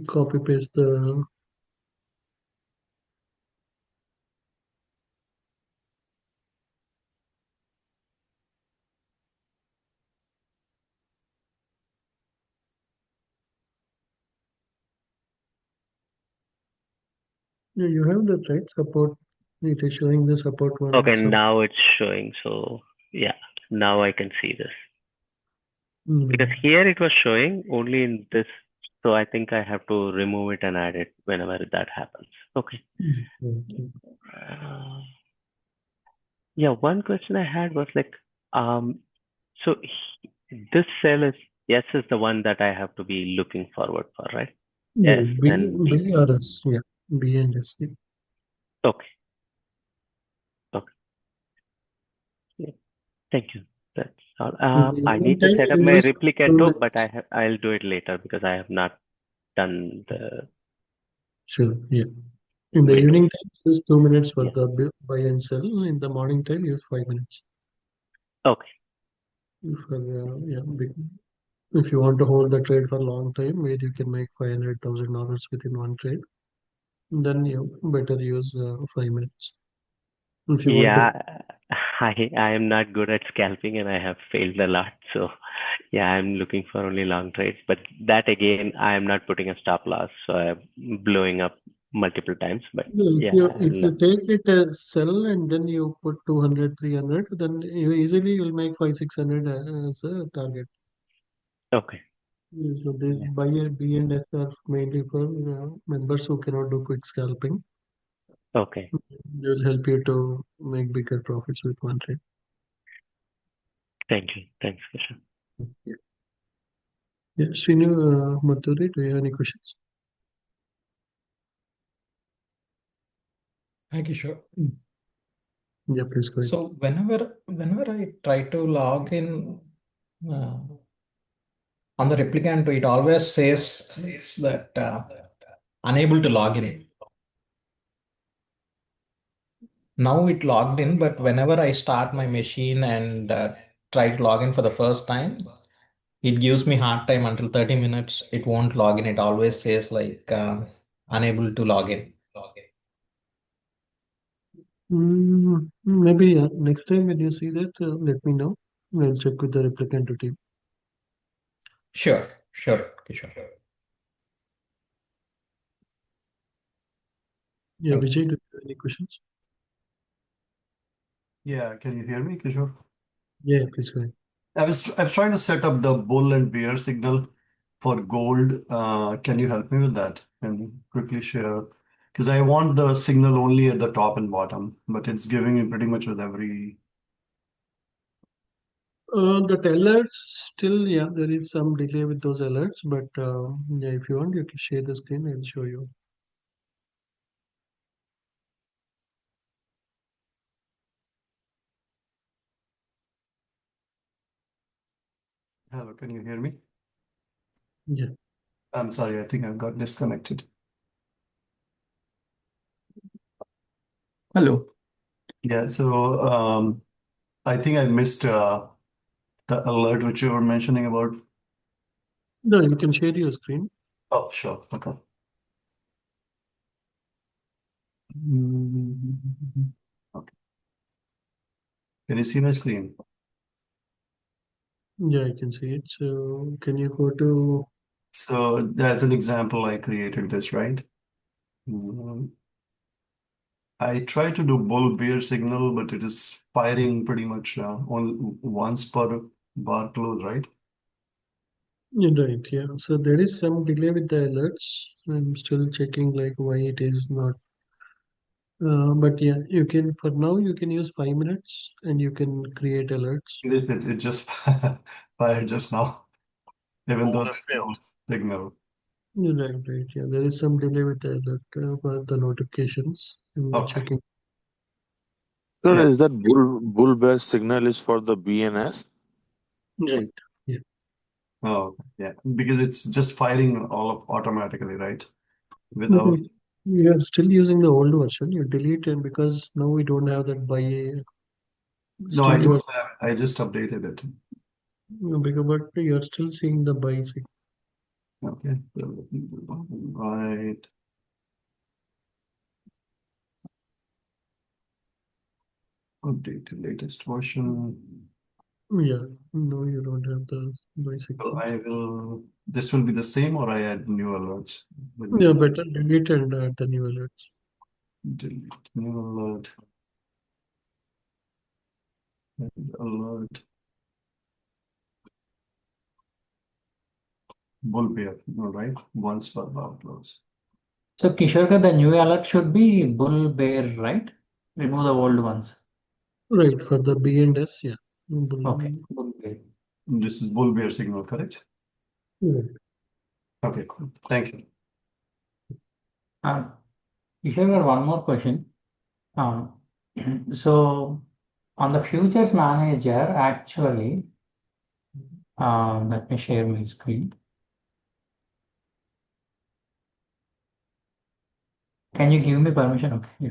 Copy paste the. Yeah, you have that right support. It is showing the support one. Okay, now it's showing. So yeah, now I can see this. Because here it was showing only in this. So I think I have to remove it and add it whenever that happens. Okay. Yeah, one question I had was like, so this cell is S is the one that I have to be looking forward for, right? No, S and D. B or S. Yeah, B and S. Yeah. Okay. Okay. Yeah. Thank you. That's all. In the I evening need to time, set up you my use 2 replicant too, but minutes. I'll do it later because I have not done the Sure. Yeah. In the windows. evening time, use 2 minutes for Yeah. the buy and sell. In the morning time, use 5 minutes. Okay. For if you want to hold the trade for a long time, where you can make $500,000 within one trade, then you better use 5 minutes. If you want to, Yeah, I am not good at scalping and I have failed a lot. So yeah, I'm looking for only long trades. But that again, I am not putting a stop loss, so I'm blowing up multiple times. But if yeah, you I'll if you take it as sell and then you put 200, 300, then you easily you'll make 5, 600 as a target. okay. So this Yeah. buy and B and S are mainly for members who cannot do quick scalping. Okay. They will help you to make bigger profits with one trade. Thank you. Thanks, Kishan. Yeah. Yeah. Srinu, Madhuri, do you have any questions? Thank you, sure. Yeah, please go ahead. So whenever I try to log in on the replicant, it always says that unable to log in. Now it logged in, but whenever I start my machine and try to log in for the first time, it gives me hard time until 30 minutes. It won't log in. It always says like unable to log in. Maybe next time when you see that, let me know. I'll check with the replicant team. Sure, sure, Kishore. Yeah, Thank you. Vijay, do you have any questions? Yeah, can you hear me, Kishore? Yeah, please go ahead. I was trying to set up the bull and bear signal for gold. Can you help me with that? And quickly share because I want the signal only at the top and bottom, but it's giving me pretty much with every. That alerts still, yeah, there is some delay with those alerts, but yeah, if you want, you can share the screen. I'll show you. Hello, can you hear me? Yeah. I'm sorry, I think I've got disconnected. Hello. Yeah, so I think I missed the alert which you were mentioning about. No, you can share your screen. Oh, sure. Okay. Okay. Can you see my screen? Yeah, I can see it. So can you go to? So that's an example I created this, right? I try to do bull bear signal, but it is firing pretty much on once per bar close, right? Yeah, right, yeah. So there is some delay with the alerts. I'm still checking like why it is not. But yeah, you can for now you can use 5 minutes and you can create alerts. It just fired just now, even though signal. Right, right. Yeah, there is some delay with the alert for the notifications. I'm Okay. checking. So Yeah. is that bull bear signal is for the BNS? Right. Yeah. Oh, yeah. Because it's just firing all of automatically, right? But Without. we are still using the old version. You delete it because now we don't have that by No, I still you are don't have it. I just updated it. because but you're still seeing the buy signal. Okay. Right. Update to latest version. Yeah, no, you don't have the bicycle. So this will be the same, or I add new alerts? Yeah, better delete and add the new alerts. Delete new alert. And alert. Bull bear, all right? Once per bar close. So Kishorka, the new alert should be bull bear, right? Remove the old ones. Right, for the B and S, yeah. Okay, bull bear. This is bull bear signal, correct? Right. Okay, cool. Thank you. Kishorka, one more question. Um, so on the futures manager, actually, let me share my screen. Can you give me permission? Okay. Yeah.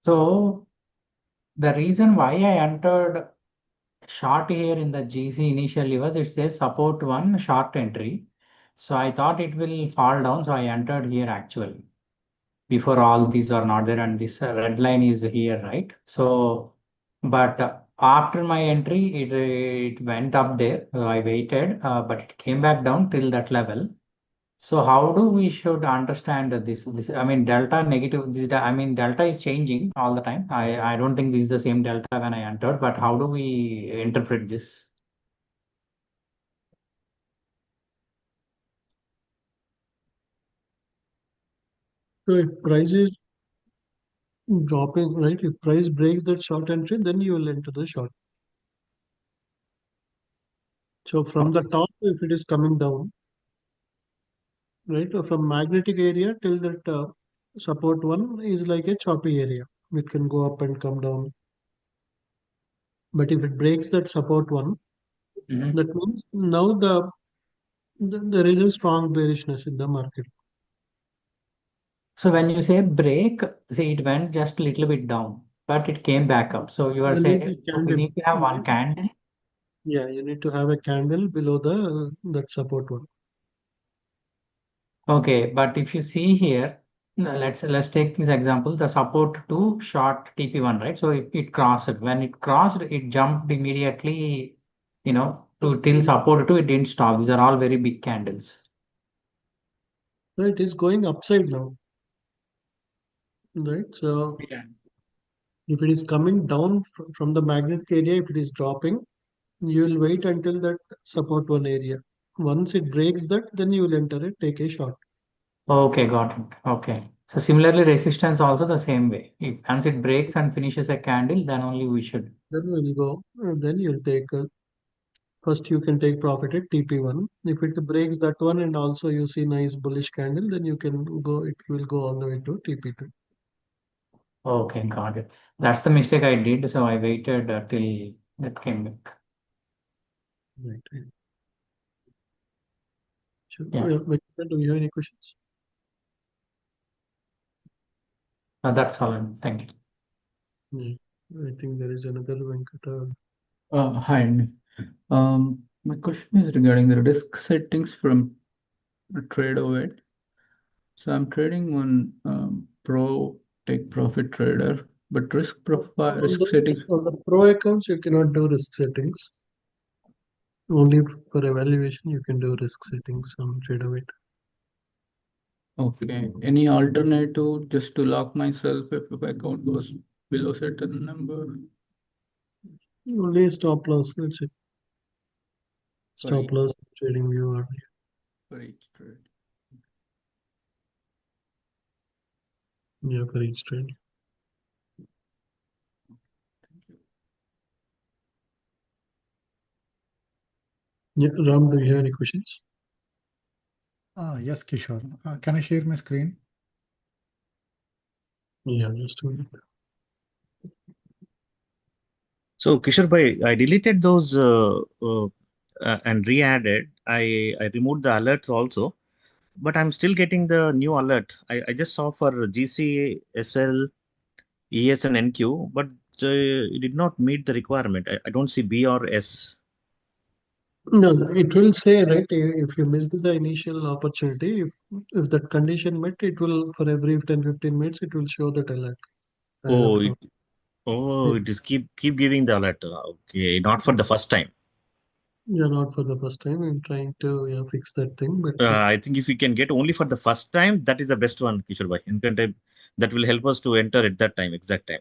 So the reason why I entered short here in the GC initially was it says support one short entry. So I thought it will fall down. So I entered here actually before all these are not there and this red line is here, right? So, but after my entry, it went up there. I waited, but it came back down till that level. So how do we should understand this? I mean, delta negative. I mean, delta is changing all the time. I don't think this is the same delta when I entered. But how do we interpret this? So if price is dropping, right? If price breaks that short entry, then you will enter the short. So from the top, if it is coming down, right, or from magnetic area till that support one is like a choppy area. It can go up and come down. But if it breaks that support one, that means now there is a strong bearishness in the market. So when you say break, see it went just a little bit down, but it came back up. So you are You need a saying we candle. need to have one candle. Yeah, you need to have a candle below the that support one. Okay, but if you see here, let's take this example, the support to short TP1, right? So it crossed. When it crossed, it jumped immediately, to till support to it didn't stop. These are all very big candles. So it is going upside now, right? So Yeah. if it is coming down from the magnetic area, if it is dropping, you will wait until that support one area. Once it breaks that, then you will enter it, take a short. Okay, got it. Okay. So similarly, resistance also the same way. If once it breaks and finishes a candle, then only we should. Then we'll go, then you'll take, first you can take profit at TP1. If it breaks that one and also you see nice bullish candle, then you can go, it will go all the way to TP2. Okay, got it. That's the mistake I did. So I waited till that came back. Right. Sure. Yeah. Do you have any questions? That's all. Thank you. Yeah. I think there is another Venkata. Hi. My question is regarding the risk settings from TradeOvet. So I'm trading on Pro Take Profit Trader, but risk profile, risk settings. On the pro accounts, you cannot do risk settings. Only for evaluation, you can do risk settings on TradeOvet. Okay. Any alternative just to lock myself if my account goes below certain number? Only stop loss, that's it. For Stop each, loss, trading view or for each trade. yeah, for each trade. Yeah, Ram, do you have any questions? Yes, Kishore. Can I share my screen? Yeah, just a minute. So Kishore bhai, I deleted those and re-added. I removed the alerts also. but I'm still getting the new alert. I just saw for GC, SL, ES, and NQ, but it did not meet the requirement. I don't see B or S. No, it will say, right, if you missed the initial opportunity, if that condition met, it will, for every 10-15 minutes, it will show that alert as of Oh, now. Yeah. it is keep giving the alert. Okay, not for the first time. Yeah, not for the first time. I'm trying to fix that thing, but I think if we can get only for the first time, that is the best one, Kishore bhai. That will help us to enter at that time, exact time.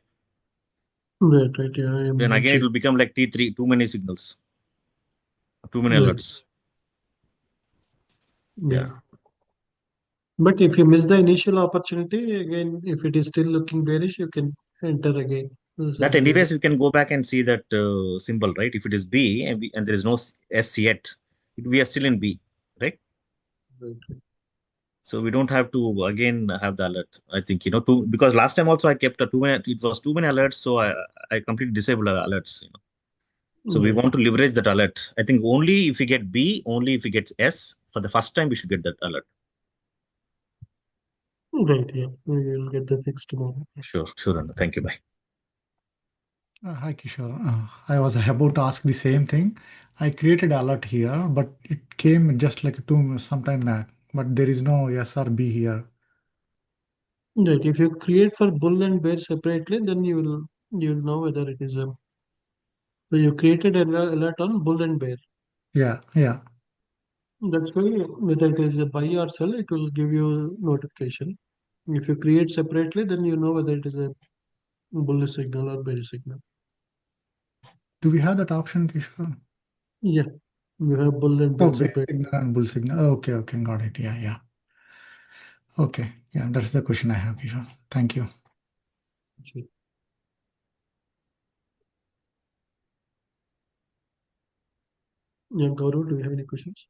right, yeah, I Then am again, it checking. will become like T3, too many signals, too many Right. alerts. Yeah. But if you miss the initial opportunity, again, if it is still looking bearish, you can enter again. So That there is anyways, you can go back and see that symbol, right? If it is B and there is no S yet, we are still in B, right? right. So we don't have to again have the alert. I think because last time also I kept too many. It was too many alerts, so I completely disabled alerts. So we Right. want to leverage that alert. I think only if we get B, only if we get S for the first time, we should get that alert. Right, yeah. We will get the fix tomorrow. Sure, Anna. Thank you. Bye. Hi, Kishore. I was about to ask the same thing. I created alert here, but it came just like sometime back. But there is no S or B here. Right. If you create for bull and bear separately, then you'll know whether it is a. So you created an alert on bull and bear. Yeah, yeah. That's why whether it is a buy or sell, it will give you notification. If you create separately, then you know whether it is a bullish signal or bearish signal. Do we have that option, Kishore? Yeah, you have bull and Oh, bear bear separate. signal and bull signal. Okay, okay, got it. Yeah, yeah. Okay, yeah, that's the question I have, Kishore. Thank you. Sure. Yeah, Gaurav, do you have any questions?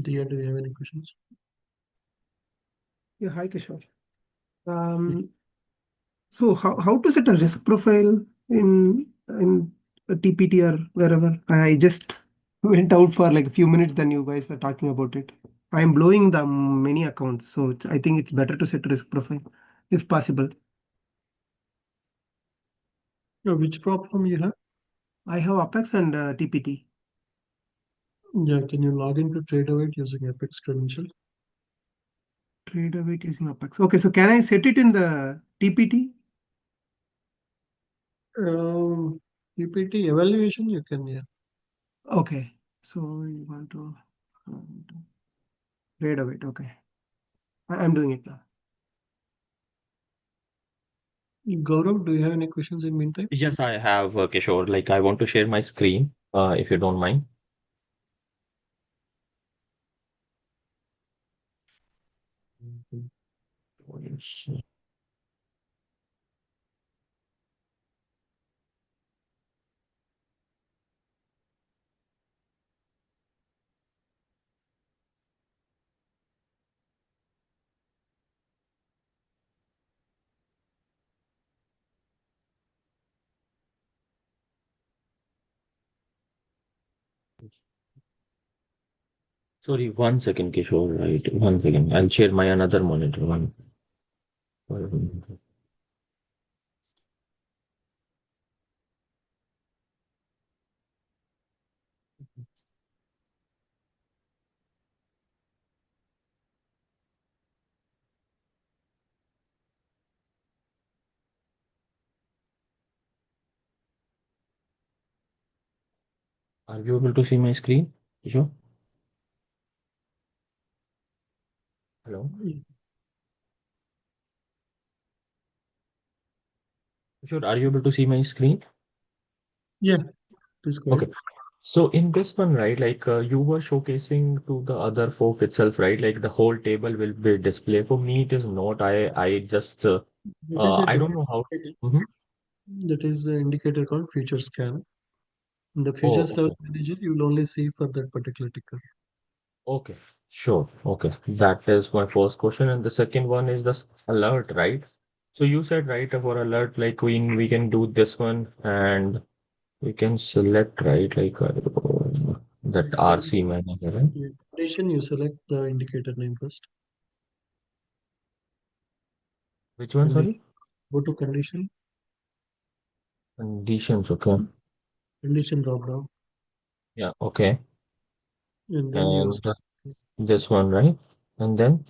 Dia, do you have any questions? Yeah, hi Kishore. So how to set a risk profile in a TPT or wherever? I just went out for like a few minutes, then you guys were talking about it. I'm blowing the many accounts, so I think it's better to set a risk profile if possible. Which platform you have? I have Apex and TPT. Yeah, can you log into TradeAway using Apex credentials? Trade away using Apex. Okay, so can I set it in the TPT? PPT evaluation, you can, yeah. Okay, so you want to trade away. Okay, I'm doing it now. Gaurav, do you have any questions in meantime? Yes, I have, Kishore. Like, I want to share my screen, if you don't mind. Sorry, 1 second, Kishore. Right, 1 second. I'll share my another monitor. One. Are you able to see my screen, Kishore? Hello? Kishore, are you able to see my screen? Yeah, please go Okay. ahead. So in this one, right, like you were showcasing to the other folk itself, right? Like the whole table will be display. For me, it is not. I just That is a I don't different know how. indicator. Mhm. That is an indicator called future scan. In the Oh, futures level okay. manager, you will only see for that particular ticker. Okay. Sure. Okay. That is my first question. And the second one is the alert, right? So you said, right, for alert, like we can do this one and we can select, right, like that RC manager, right? Yeah, condition, you select the indicator name first. Which one, sorry? Go to condition. Conditions, okay. Condition drop down. Yeah, okay. And then you And this one, right? And then?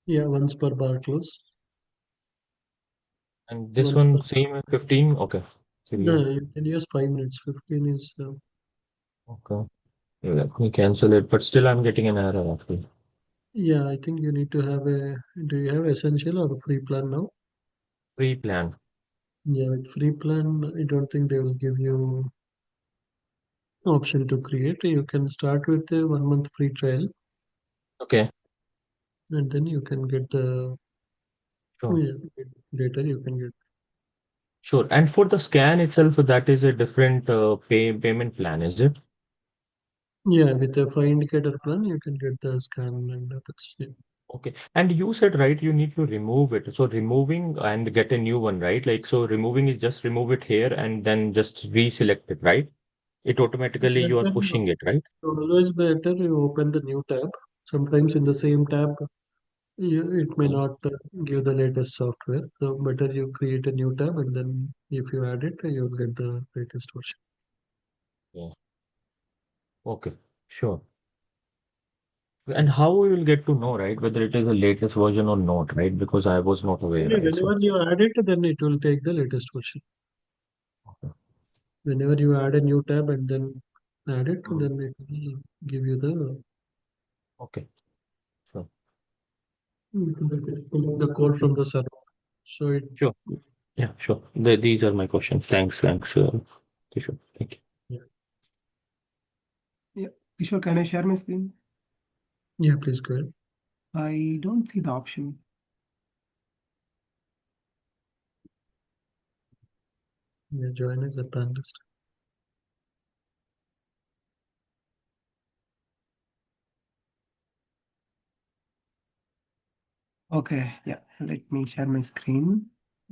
Yeah, once per bar close. And this Once one, same as 15? Okay. No, Serial. you can use 5 minutes. 15 is Okay. Let me cancel it, but still I'm getting an error actually. yeah, I think you need to have a do you have essential or a free plan now? Free plan. Yeah, with free plan, I don't think they will give you option to create. You can start with a 1 month free trial Okay. and then you can get the Sure. data you can get. Sure. And for the scan itself, that is a different payment plan, is it? Yeah, with a 5 indicator plan, you can get the scan and that's yeah. Okay. And you said, right, you need to remove it. So removing and get a new one, right? Like, so removing is just remove it here and then just reselect it, right? It automatically you are pushing it, right? Always better you open the new tab. Sometimes in the same tab, it may not give the latest software. So better you create a new tab and then if you add it, you'll get the latest version. Yeah. Okay. Sure. And how we will get to know, right, whether it is the latest version or not, right? Because I was not aware, right? So, Whenever you add it, then it will take the latest version. Whenever you add a new tab and then add it, then it will give you okay. Sure. the code from the server. So it Sure. Yeah, sure. These are my questions. Thanks. Kishore. Thank you. Yeah, Kishore, can I share my screen? Yeah, please go ahead. I don't see the option. Yeah, join as a panelist. Okay, yeah, let me share my screen.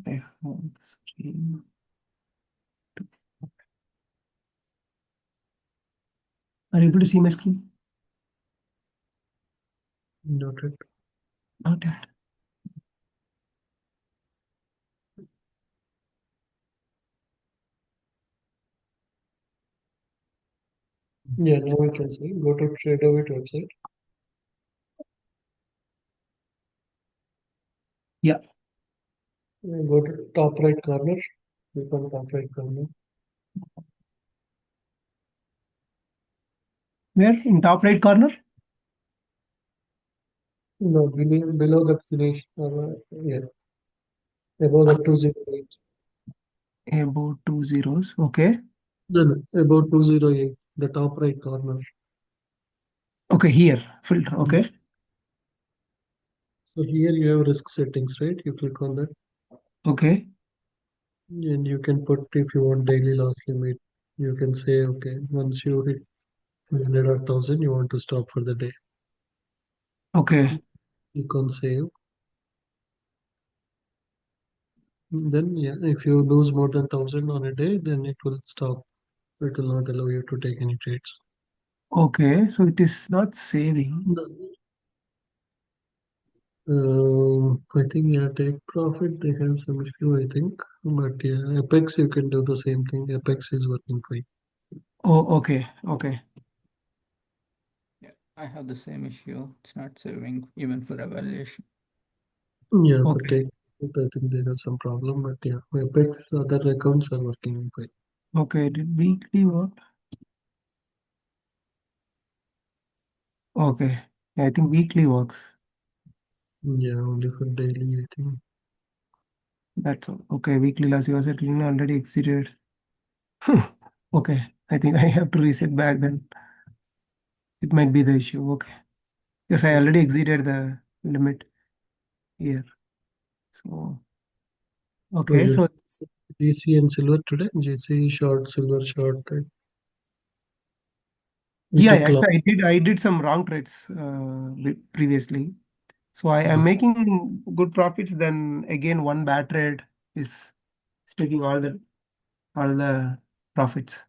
I have the screen. Are you able to see my screen? Noted. Not yet. Yeah, now we can see. Go to TradeOvit website. Yeah. Go to top right corner. Click on top right corner. Where? In top right corner? No, below the finish. Yeah. Above the 208. About 2 zeros. Okay. No, no, about 208. The top right corner. Okay, here. Filter. Okay. So here you have risk settings, right? You click on that. Okay. And you can put if you want daily loss limit. You can say, okay, once you hit 100 or 1000, you want to stop for the day. Okay. Click on save. Then, yeah, if you lose more than 1000 on a day, then it will stop. It will not allow you to take any trades. Okay. So it is not saving. No. I think yeah, take profit. They have some issue, I think. But yeah, Apex you can do the same thing. Apex is working fine. Oh, okay. Okay. Yeah, I have the same issue. It's not saving even for evaluation. Yeah, but Okay. I think they have some problem. But yeah, Apex other accounts are working fine. Okay. Did weekly work? Okay. Yeah, I think weekly works. Yeah, only for daily, I think. That's all. Okay. Weekly loss was already exceeded. Okay. I think I have to reset back then. It might be the issue. Okay. Yes, I already exceeded the limit here. So, So okay. you So, GC and silver today? GC short, silver short. Right? We yeah, took loss. actually, I did some wrong trades previously. So I am making good profits. Then again, one bad trade is taking all the profits.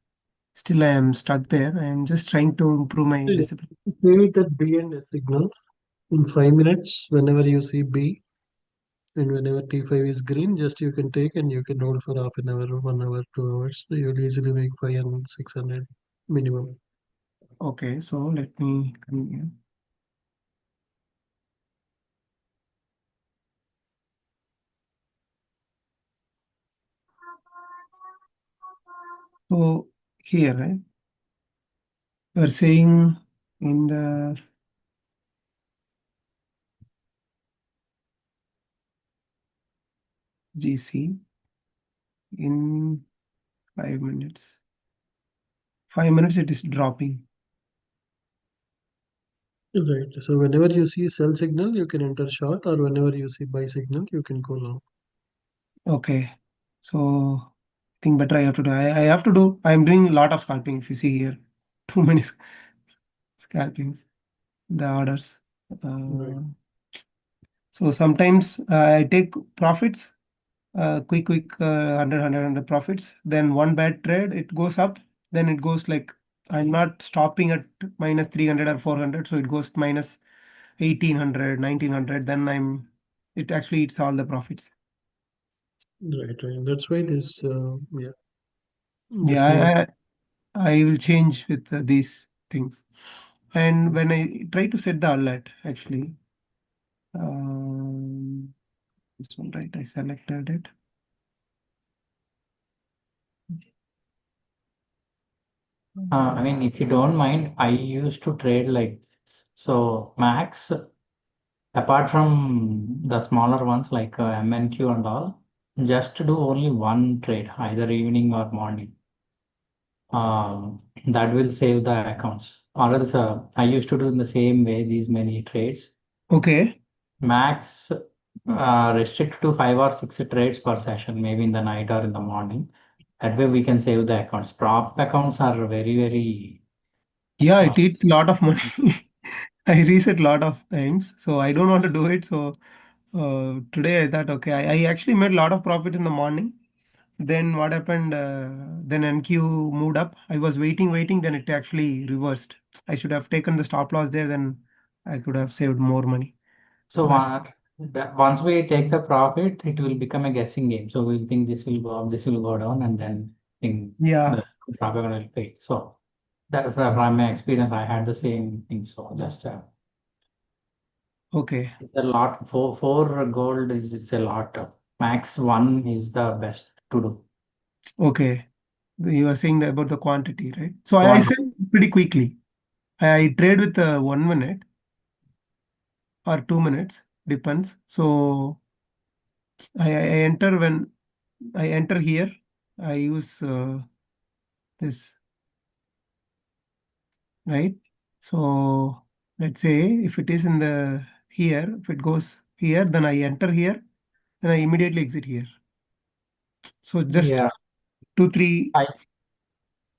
Still, I am stuck there. I am just trying to improve my See, discipline. create that B and S signal in 5 minutes. Whenever you see B and whenever T5 is green, just you can take and you can hold for half an hour, 1 hour, 2 hours. So you'll easily make 500, 600 minimum. Okay, so let me come here. So here, right? We're saying in the GC in 5 minutes. 5 minutes it is dropping. Right. So whenever you see sell signal, you can enter short, or whenever you see buy signal, you can go long. Okay. So I think better I have to do. I have to do. I am doing a lot of scalping. If you see here, too many scalpings. The orders. Right. So sometimes I take profits, quick, 100 profits. Then one bad trade, it goes up. Then it goes like I'm not stopping at minus 300 or 400. So it goes minus 1800, 1900. Then it actually eats all the profits. Right. Right. That's why this, yeah, this new. Yeah, I will change with these things. And when I try to set the alert, actually, this one, right? I selected it. I mean, if you don't mind, I used to trade like this. So max, apart from the smaller ones like MNQ and all, just to do only one trade, either evening or morning. That will save the accounts. Or else, I used to do in the same way these many trades. Okay. Max restrict to 5 or 6 trades per session, maybe in the night or in the morning. That way we can save the accounts. Prop accounts are very, very. Yeah, it eats a lot of money. I reset a lot of times, so I don't want to do it. So today I thought, okay, I actually made a lot of profit in the morning. Then what happened? Then NQ moved up. I was waiting. Then it actually reversed. I should have taken the stop loss there. Then I could have saved more money. So But once we take the profit, it will become a guessing game. So we'll think this will go up, this will go down, and then think yeah, the profit will pay. So that from my experience, I had the same thing. So just okay, it's a lot. Four gold is it's a lot. Max one is the best to do. okay. You were saying that about the quantity, right? So I Quant- sell pretty quickly. I trade with 1 minute or 2 minutes, depends. So I enter when I enter here. I use this, right? So let's say if it is in the here, if it goes here, then I enter here, then I immediately exit here. So just Yeah, 2, 3 I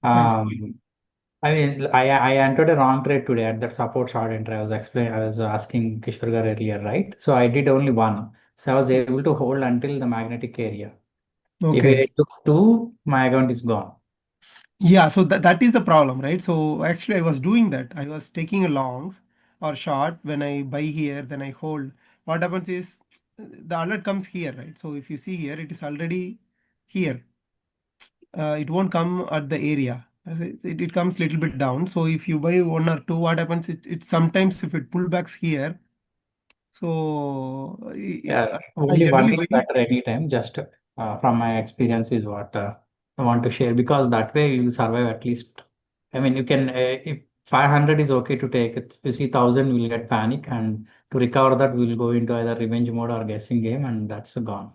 times. I mean, I entered a wrong trade today at that support short entry. I was asking Kishore earlier, right? So I did only one. So I was able to hold until the magnetic area. If I Okay. took two, my account is gone. Yeah, so that is the problem, right? So actually I was doing that. I was taking a longs or short when I buy here, then I hold. What happens is the alert comes here, right? So if you see here, it is already here. It won't come at the area. As it comes little bit down. So if you buy one or two, what happens? It sometimes if it pullbacks here, so Yeah, I only one generally is wait. better anytime. Just from my experience is what I want to share because that way you will survive at least. I mean, you can if 500 is okay to take it. If you see 1,000, you will get panic, and to recover that, we will go into either revenge mode or guessing game, and that's gone.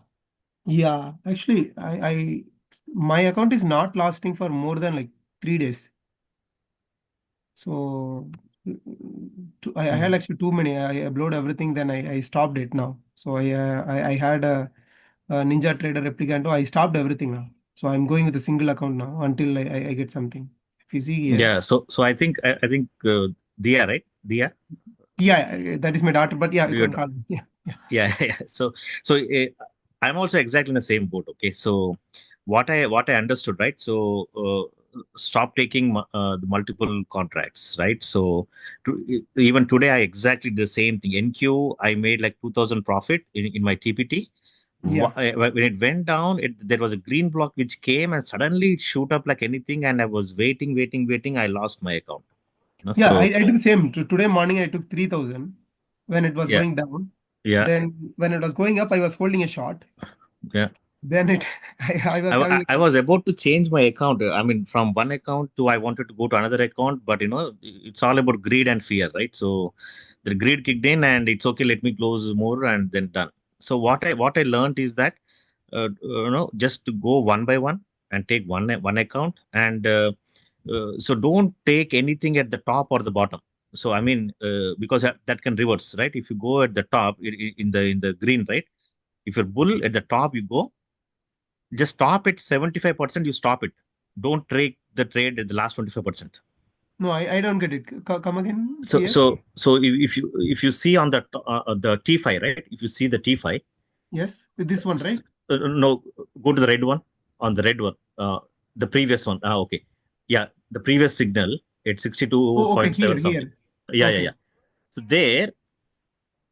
Yeah, actually, my account is not lasting for more than like 3 days. So I had actually too many. I upload everything, then I stopped it now. So I had a Ninja Trader replicant. I stopped everything now. So I'm going with a single account now until I get something. If you see here, Yeah. So I think Dia, right? Dia. Yeah, that is my daughter, but yeah, you Your can call me. Yeah. yeah. So I'm also exactly in the same boat. Okay, so what I understood, right? So stop taking the multiple contracts, right? So even today I exactly the same thing. NQ I made like 2,000 profit in my TPT. Yeah. When it went down, there was a green block which came and suddenly it shoot up like anything, and I was waiting. I lost my account. Yeah, So I did the same. Today morning I took 3,000 when it was yeah, going down. yeah, Then when it was going up, I was holding a short. yeah. Then I was having I was about to change my account. I mean, from one account to I wanted to go to another account, but it's all about greed and fear, right? So the greed kicked in, and it's okay. Let me close more, and then done. So what I learned is that just to go one by one and take one account, and so don't take anything at the top or the bottom. So I mean, because that can reverse, right? If you go at the top in the green, right? If you're bull at the top, you go just stop it 75%, you stop it. Don't take the trade at the last 25%. No, I don't get it. Come again, So clear? so so if you see on the T5, right? If you see the T5, Yes, this one, right? no, go to the red one. On the red one, the previous one. Okay, yeah, the previous signal at Oh, okay, 62.7 something. here. Yeah. Okay. So there,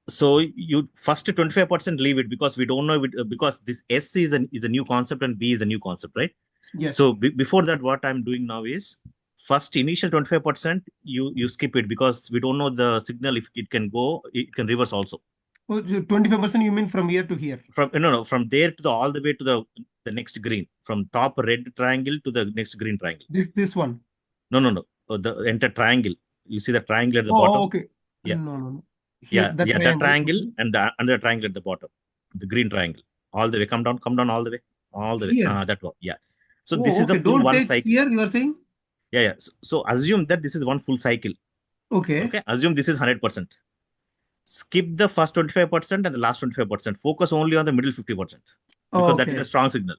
so you first 25% leave it because we don't know it, because this S is a new concept and B is a new concept, right? Yes. So before that, what I'm doing now is first initial 25% you skip it because we don't know the signal if it can go, it can reverse also. Oh, 25% you mean from here to here? From no from there to the all the way to the next green, from top red triangle to the next green triangle. This one. No. The entire triangle. You see the triangle at the Oh, bottom? okay. Yeah. No. Here, that That triangle. triangle Okay. and the another triangle at the bottom, the green triangle, all the way. Come down all the way. Here. That one. Yeah. So this Oh, is the okay. full Don't one take cycle. here, you are saying? Yeah. So assume that this is one full cycle. Okay. Okay. Assume this is 100%. Skip the first 25% and the last 25%. Focus only on the middle 50% because that is a Okay. strong signal.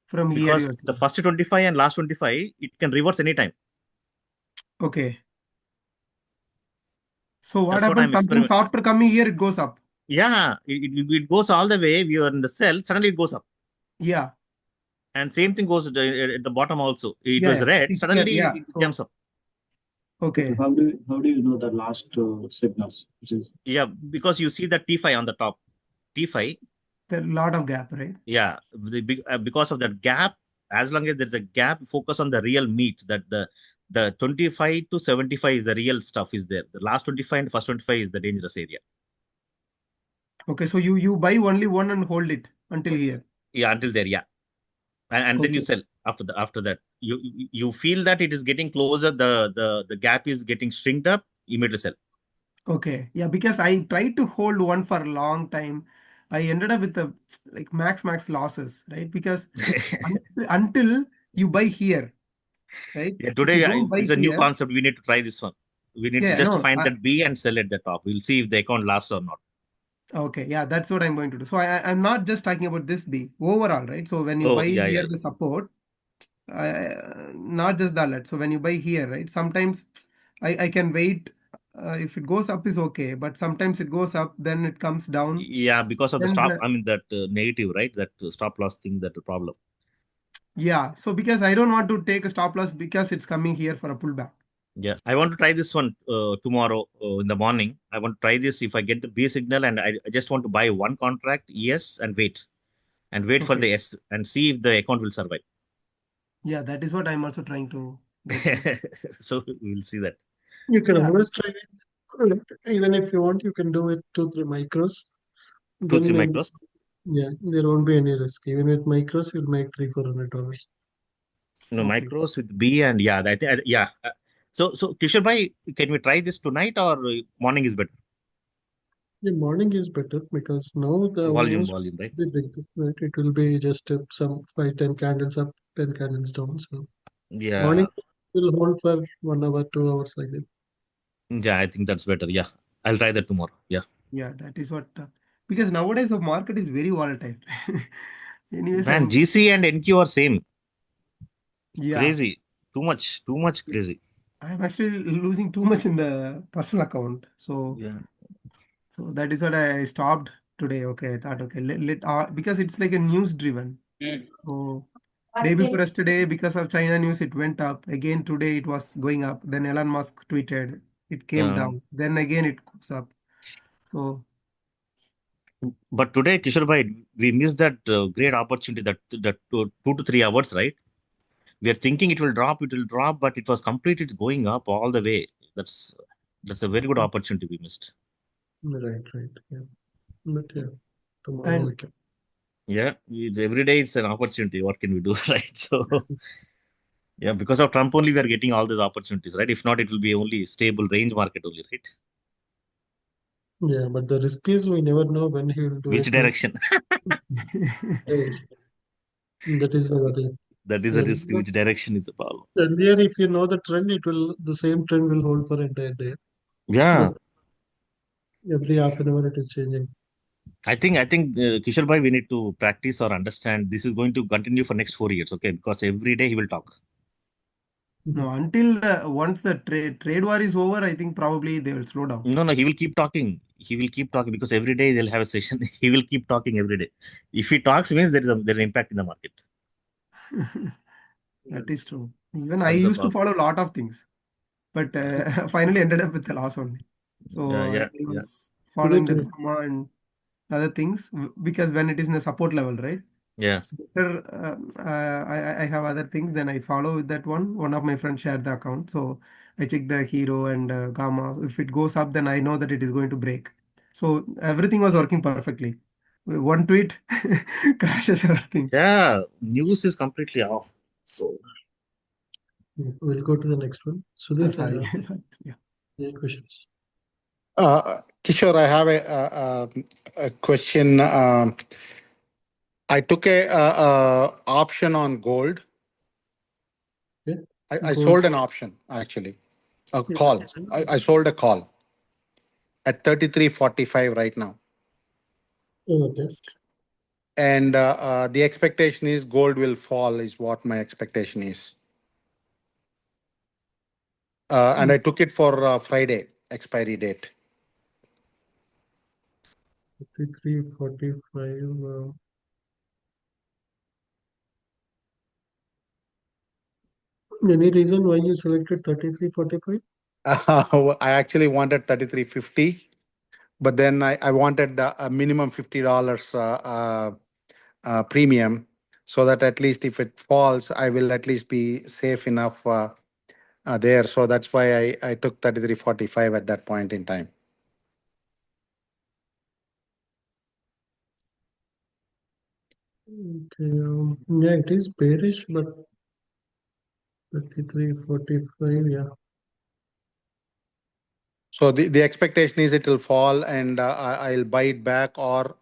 From here you Because are the saying. first 25 and last 25, it can reverse anytime. Okay. So what That's what happens I'm sometimes experimenting. after coming here, it goes up. Yeah. It goes all the way. We are in the cell. Suddenly it goes up. Yeah. And same thing goes at the bottom also. It was Yeah. red. See here. Suddenly Yeah. it So, jumps up. okay. How do you know the last signals? Which is Yeah. Because you see the T5 on the top. T5. There are a lot of gap, right? Yeah. Because of that gap, as long as there's a gap, focus on the real meat, that the 25 to 75 is the real stuff is there. The last 25 and first 25 is the dangerous area. Okay. So you buy only one and hold it until here. Yeah, until there, yeah. And then you Okay. sell after that. You feel that it is getting closer, the gap is getting shrinked up, immediately sell. Okay. Yeah, because I tried to hold one for a long time. I ended up with the like max losses, right? Because until you buy here, right? Yeah, If you today don't buy this is a new here, concept. We need to try this one. We need to yeah, just no, find that B and sell at the top. We'll see if the account lasts or not. okay, yeah, that's what I'm going to do. So I'm not just talking about this B overall, right? So when you Oh, buy yeah. near the support, not just the alert. So when you buy here, right? Sometimes I can wait. If it goes up is okay, but sometimes it goes up, then it comes down. Yeah, because of the Then stop, the I mean that negative, right? That stop loss thing, that problem. Yeah, so because I don't want to take a stop loss because it's coming here for a pullback. Yeah, I want to try this one tomorrow in the morning. I want to try this if I get the B signal, and I just want to buy one contract, yes, and wait for Okay. the S and see if the account will survive. Yeah, that is what I'm also trying to get through. So we'll see that. You can Yeah. always try it. Even if you want, you can do it 2-3 micros. Two, three Then micros. yeah, there won't be any risk. Even with micros, you'll make $300-400. No, Okay. micros with B, and yeah, I think, yeah. So Kishore bhai, can we try this tonight or morning is better? The morning is better because now the Volume, almost volume, right? the big, right? It will be just some 5-10 candles up, 10 candles down. So Yeah, morning will hold for 1 hour, 2 hours like that. yeah, I think that's better. Yeah, I'll try that tomorrow. Yeah. Yeah, that is what because nowadays the market is very volatile. Anyways, Man, GC and NQ are same. yeah, Crazy. Too much crazy. I'm actually losing too much in the personal account. So Yeah. so that is what I stopped today. Okay, I thought okay, because it's like a news driven. So day before yesterday, because of China news, it went up. Again today, it was going up. Then Elon Musk tweeted, it came down. Then again, it goes up. So But today, Kishore bhai, we missed that great opportunity, that 2 to 3 hours, right? We are thinking it will drop, but it was completely going up all the way. That's a very good opportunity we missed. Right, right. Yeah. But yeah, tomorrow and we can. Yeah, every day it's an opportunity. What can we do, right? So yeah, because of Trump only we are getting all these opportunities, right? If not, it will be only stable range market only, right? Yeah, but the risk is we never know when he will do Which a trend. direction? Right. That is the worry. That is a risk. Which direction is the problem? Earlier, if you know the trend, the same trend will hold for entire day. Yeah, But every half an hour it is changing. I think Kishore bhai, we need to practice or understand this is going to continue for next 4 years, okay? Because every day he will talk. no, until once the trade war is over, I think probably they will slow down. No, he will keep talking. He will keep talking because every day they'll have a session. He will keep talking every day. If he talks, means there's an impact in the market. That is true. Even I That's the used to problem. follow a lot of things, but finally ended up with the loss only. Yeah, So I yeah, yeah, was Today, following the too. gamma and other things because when it is in the support level, right? yeah. So better, I have other things. Then I follow with that one. One of my friends shared the account, so I check the hero and gamma. If it goes up, then I know that it is going to break. So everything was working perfectly. One tweet crashes everything. Yeah, news is completely off. So We'll go to the next one. Sudhir, Sorry. Sorry. Yeah. any questions? Kishore, I have a question. I took a option on gold. Okay. I Gold. sold an option actually, a Yeah. call. I sold a call at 33.45 right now, Okay. and the expectation is gold will fall. Is what my expectation is. And I took it for Friday expiry date. 53.45. Any reason why you selected 33.45? I actually wanted 33.50, but then I wanted a minimum $50 premium, so that at least if it falls, I will at least be safe enough there. So that's why I took 33.45 at that point in time. Okay. Yeah, it is bearish, but 33.45. Yeah. So the expectation is it will fall and I'll buy it back, or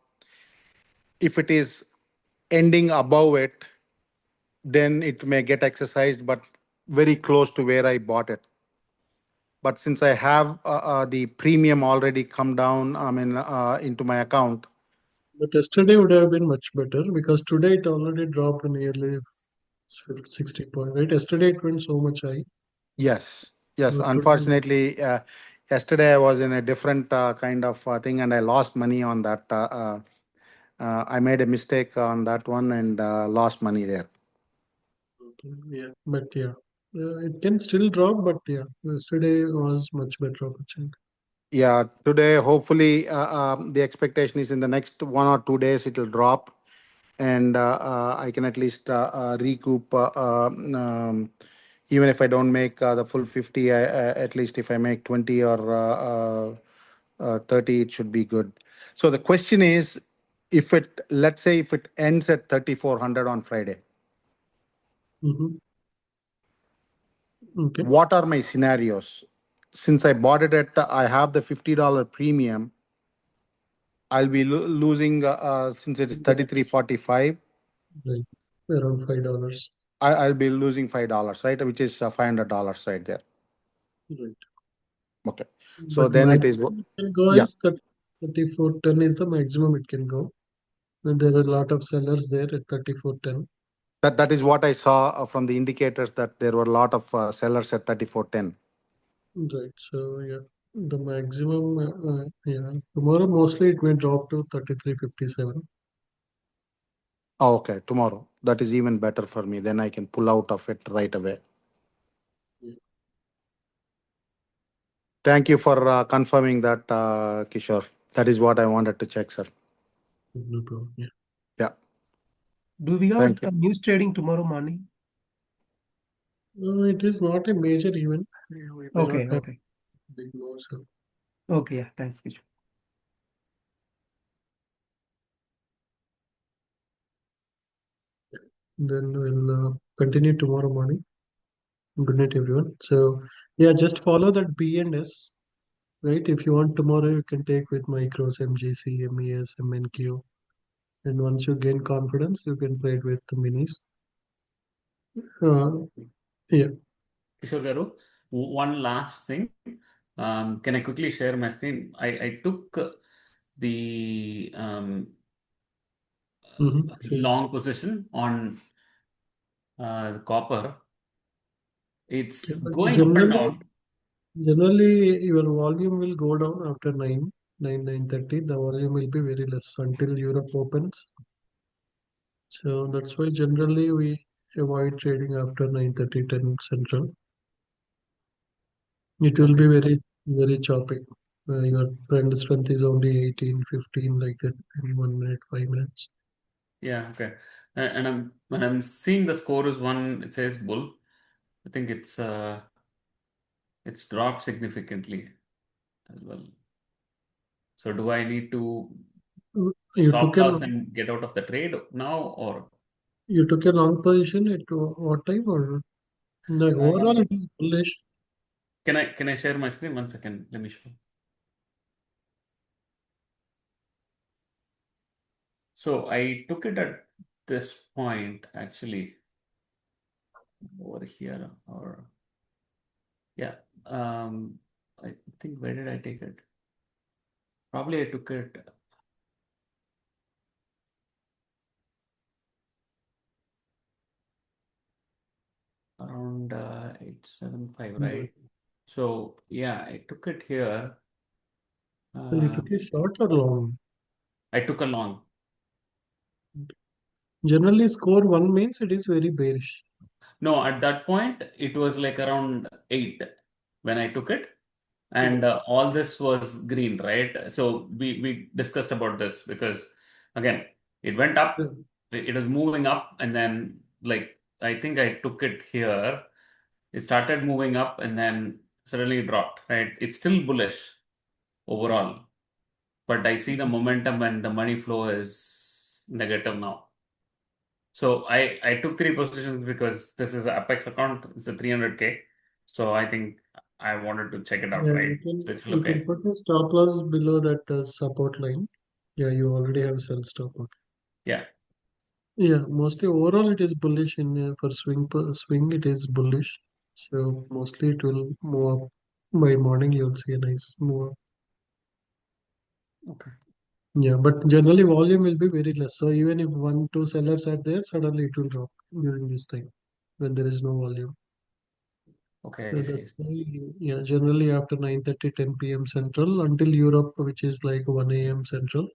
if it is ending above it, then it may get exercised, but very close to where I bought it. But since I have the premium already come down, I mean, into my account. But yesterday would have been much better because today it already dropped nearly 60 point. Right? Yesterday it went so much high. Yes, yes. Now today, Unfortunately, yesterday I was in a different kind of thing, and I lost money on that. I made a mistake on that one and lost money there. yeah. But yeah, it can still drop. But yeah, yesterday was much better opportunity. Yeah, today hopefully the expectation is in the next 1 or 2 days it will drop, and I can at least recoup. Even if I don't make the full 50, at least if I make 20 or 30, it should be good. So the question is, if it, let's say, if it ends at 3,400 on Friday, Mm-hmm. Okay. what are my scenarios? Since I bought it at, I have the $50 premium, I'll be losing, since it's 33.45, Right. Around $5. I'll be losing $5, right? Which is $500 right there. Right. Okay. So But then it maximum is, it can go yeah. is 34.10 is the maximum it can go. And there are a lot of sellers there at 34.10. That is what I saw from the indicators, that there were a lot of sellers at 34.10. Right. So yeah, the maximum tomorrow mostly it may drop to 33.57. Oh, okay, tomorrow. That is even better for me. Then I can pull out of it right away. Yeah. Thank you for confirming that, Kishore. That is what I wanted to check, sir. No problem. Yeah. Yeah. Do we Thank got you. news trading tomorrow morning? No, it is not a major event. We may not Okay, have okay. big loss. So Okay, yeah, thanks, Kishore. then we'll continue tomorrow morning. Good night, everyone. So yeah, just follow that B and S. Right. If you want tomorrow, you can take with micros, MGC, MES, MNQ. And once you gain confidence, you can trade with the minis. Yeah. Kishore Garu, one last thing. Can I quickly share my screen? I took the Sure. long position on copper. It's Okay, but going up and down. generally, your volume will go down after 9:30. The volume will be very less until Europe opens. So that's why generally we avoid trading after 9:30, 10 Central. It will be very, very choppy. Your trend strength is only 18, 15, like that, in 1 minute, 5 minutes. Yeah, okay. And when I'm seeing the score is one, it says bull. I think it's dropped significantly as well. So do I need to You stop took a loss and get out of the trade now, or you took a long position at what time, or no, overall it is bullish. can I share my screen? 1 second, let me show. So I took it at this point actually over here, or yeah. I think, where did I take it? Probably I took it around 875, right? So yeah, I took it here. So you took a short or long? I took a long. Generally, score one means it is very bearish. No, at that point it was like around 8 when I took it, and all this was green, right? So we discussed about this because again it went up, it was moving up, and then like I think I took it here. It started moving up and then suddenly it dropped, right? It's still bullish overall, but I see the momentum and the money flow is negative now. So I took 3 positions because this is Apex account. It's a 300K. So I think I wanted to check it out, Yeah, right? you can So it's you can okay. put a stop loss below that support line. Yeah, you already have sell stop. Okay. Yeah. Yeah, mostly overall it is bullish in for swing it is bullish. So mostly it will move up. By morning you'll see a nice move up. Okay. Yeah, but generally volume will be very less. So even if one, two sellers are there, suddenly it will drop during this time when there is no volume. Okay, So I see. that's why, yeah, generally after 9:30, 10 p.m. Central until Europe, which is like 1 a.m. Central,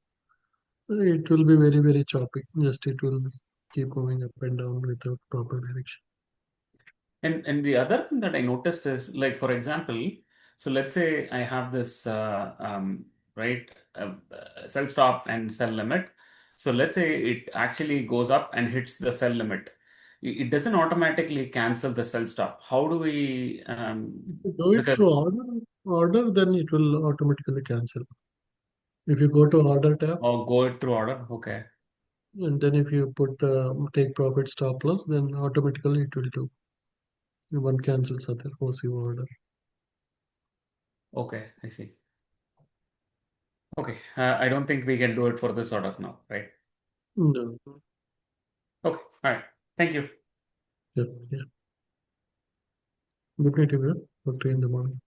it will be very, very choppy. Just it will keep going up and down without proper direction. And the other thing that I noticed is, like, for example, so let's say I have this right sell stop and sell limit. So let's say it actually goes up and hits the sell limit. It doesn't automatically cancel the sell stop. How do we If you do it because through order, then it will automatically cancel. If you go to order tab, or go it through order? Okay. and then if you put take profit stop loss, then automatically it will do. One cancels other OC order. Okay, I see. Okay, I don't think we can do it for this order now, right? No. Okay, all right. Thank you. Yeah, yeah. Good night, everyone. Talk to you in the morning.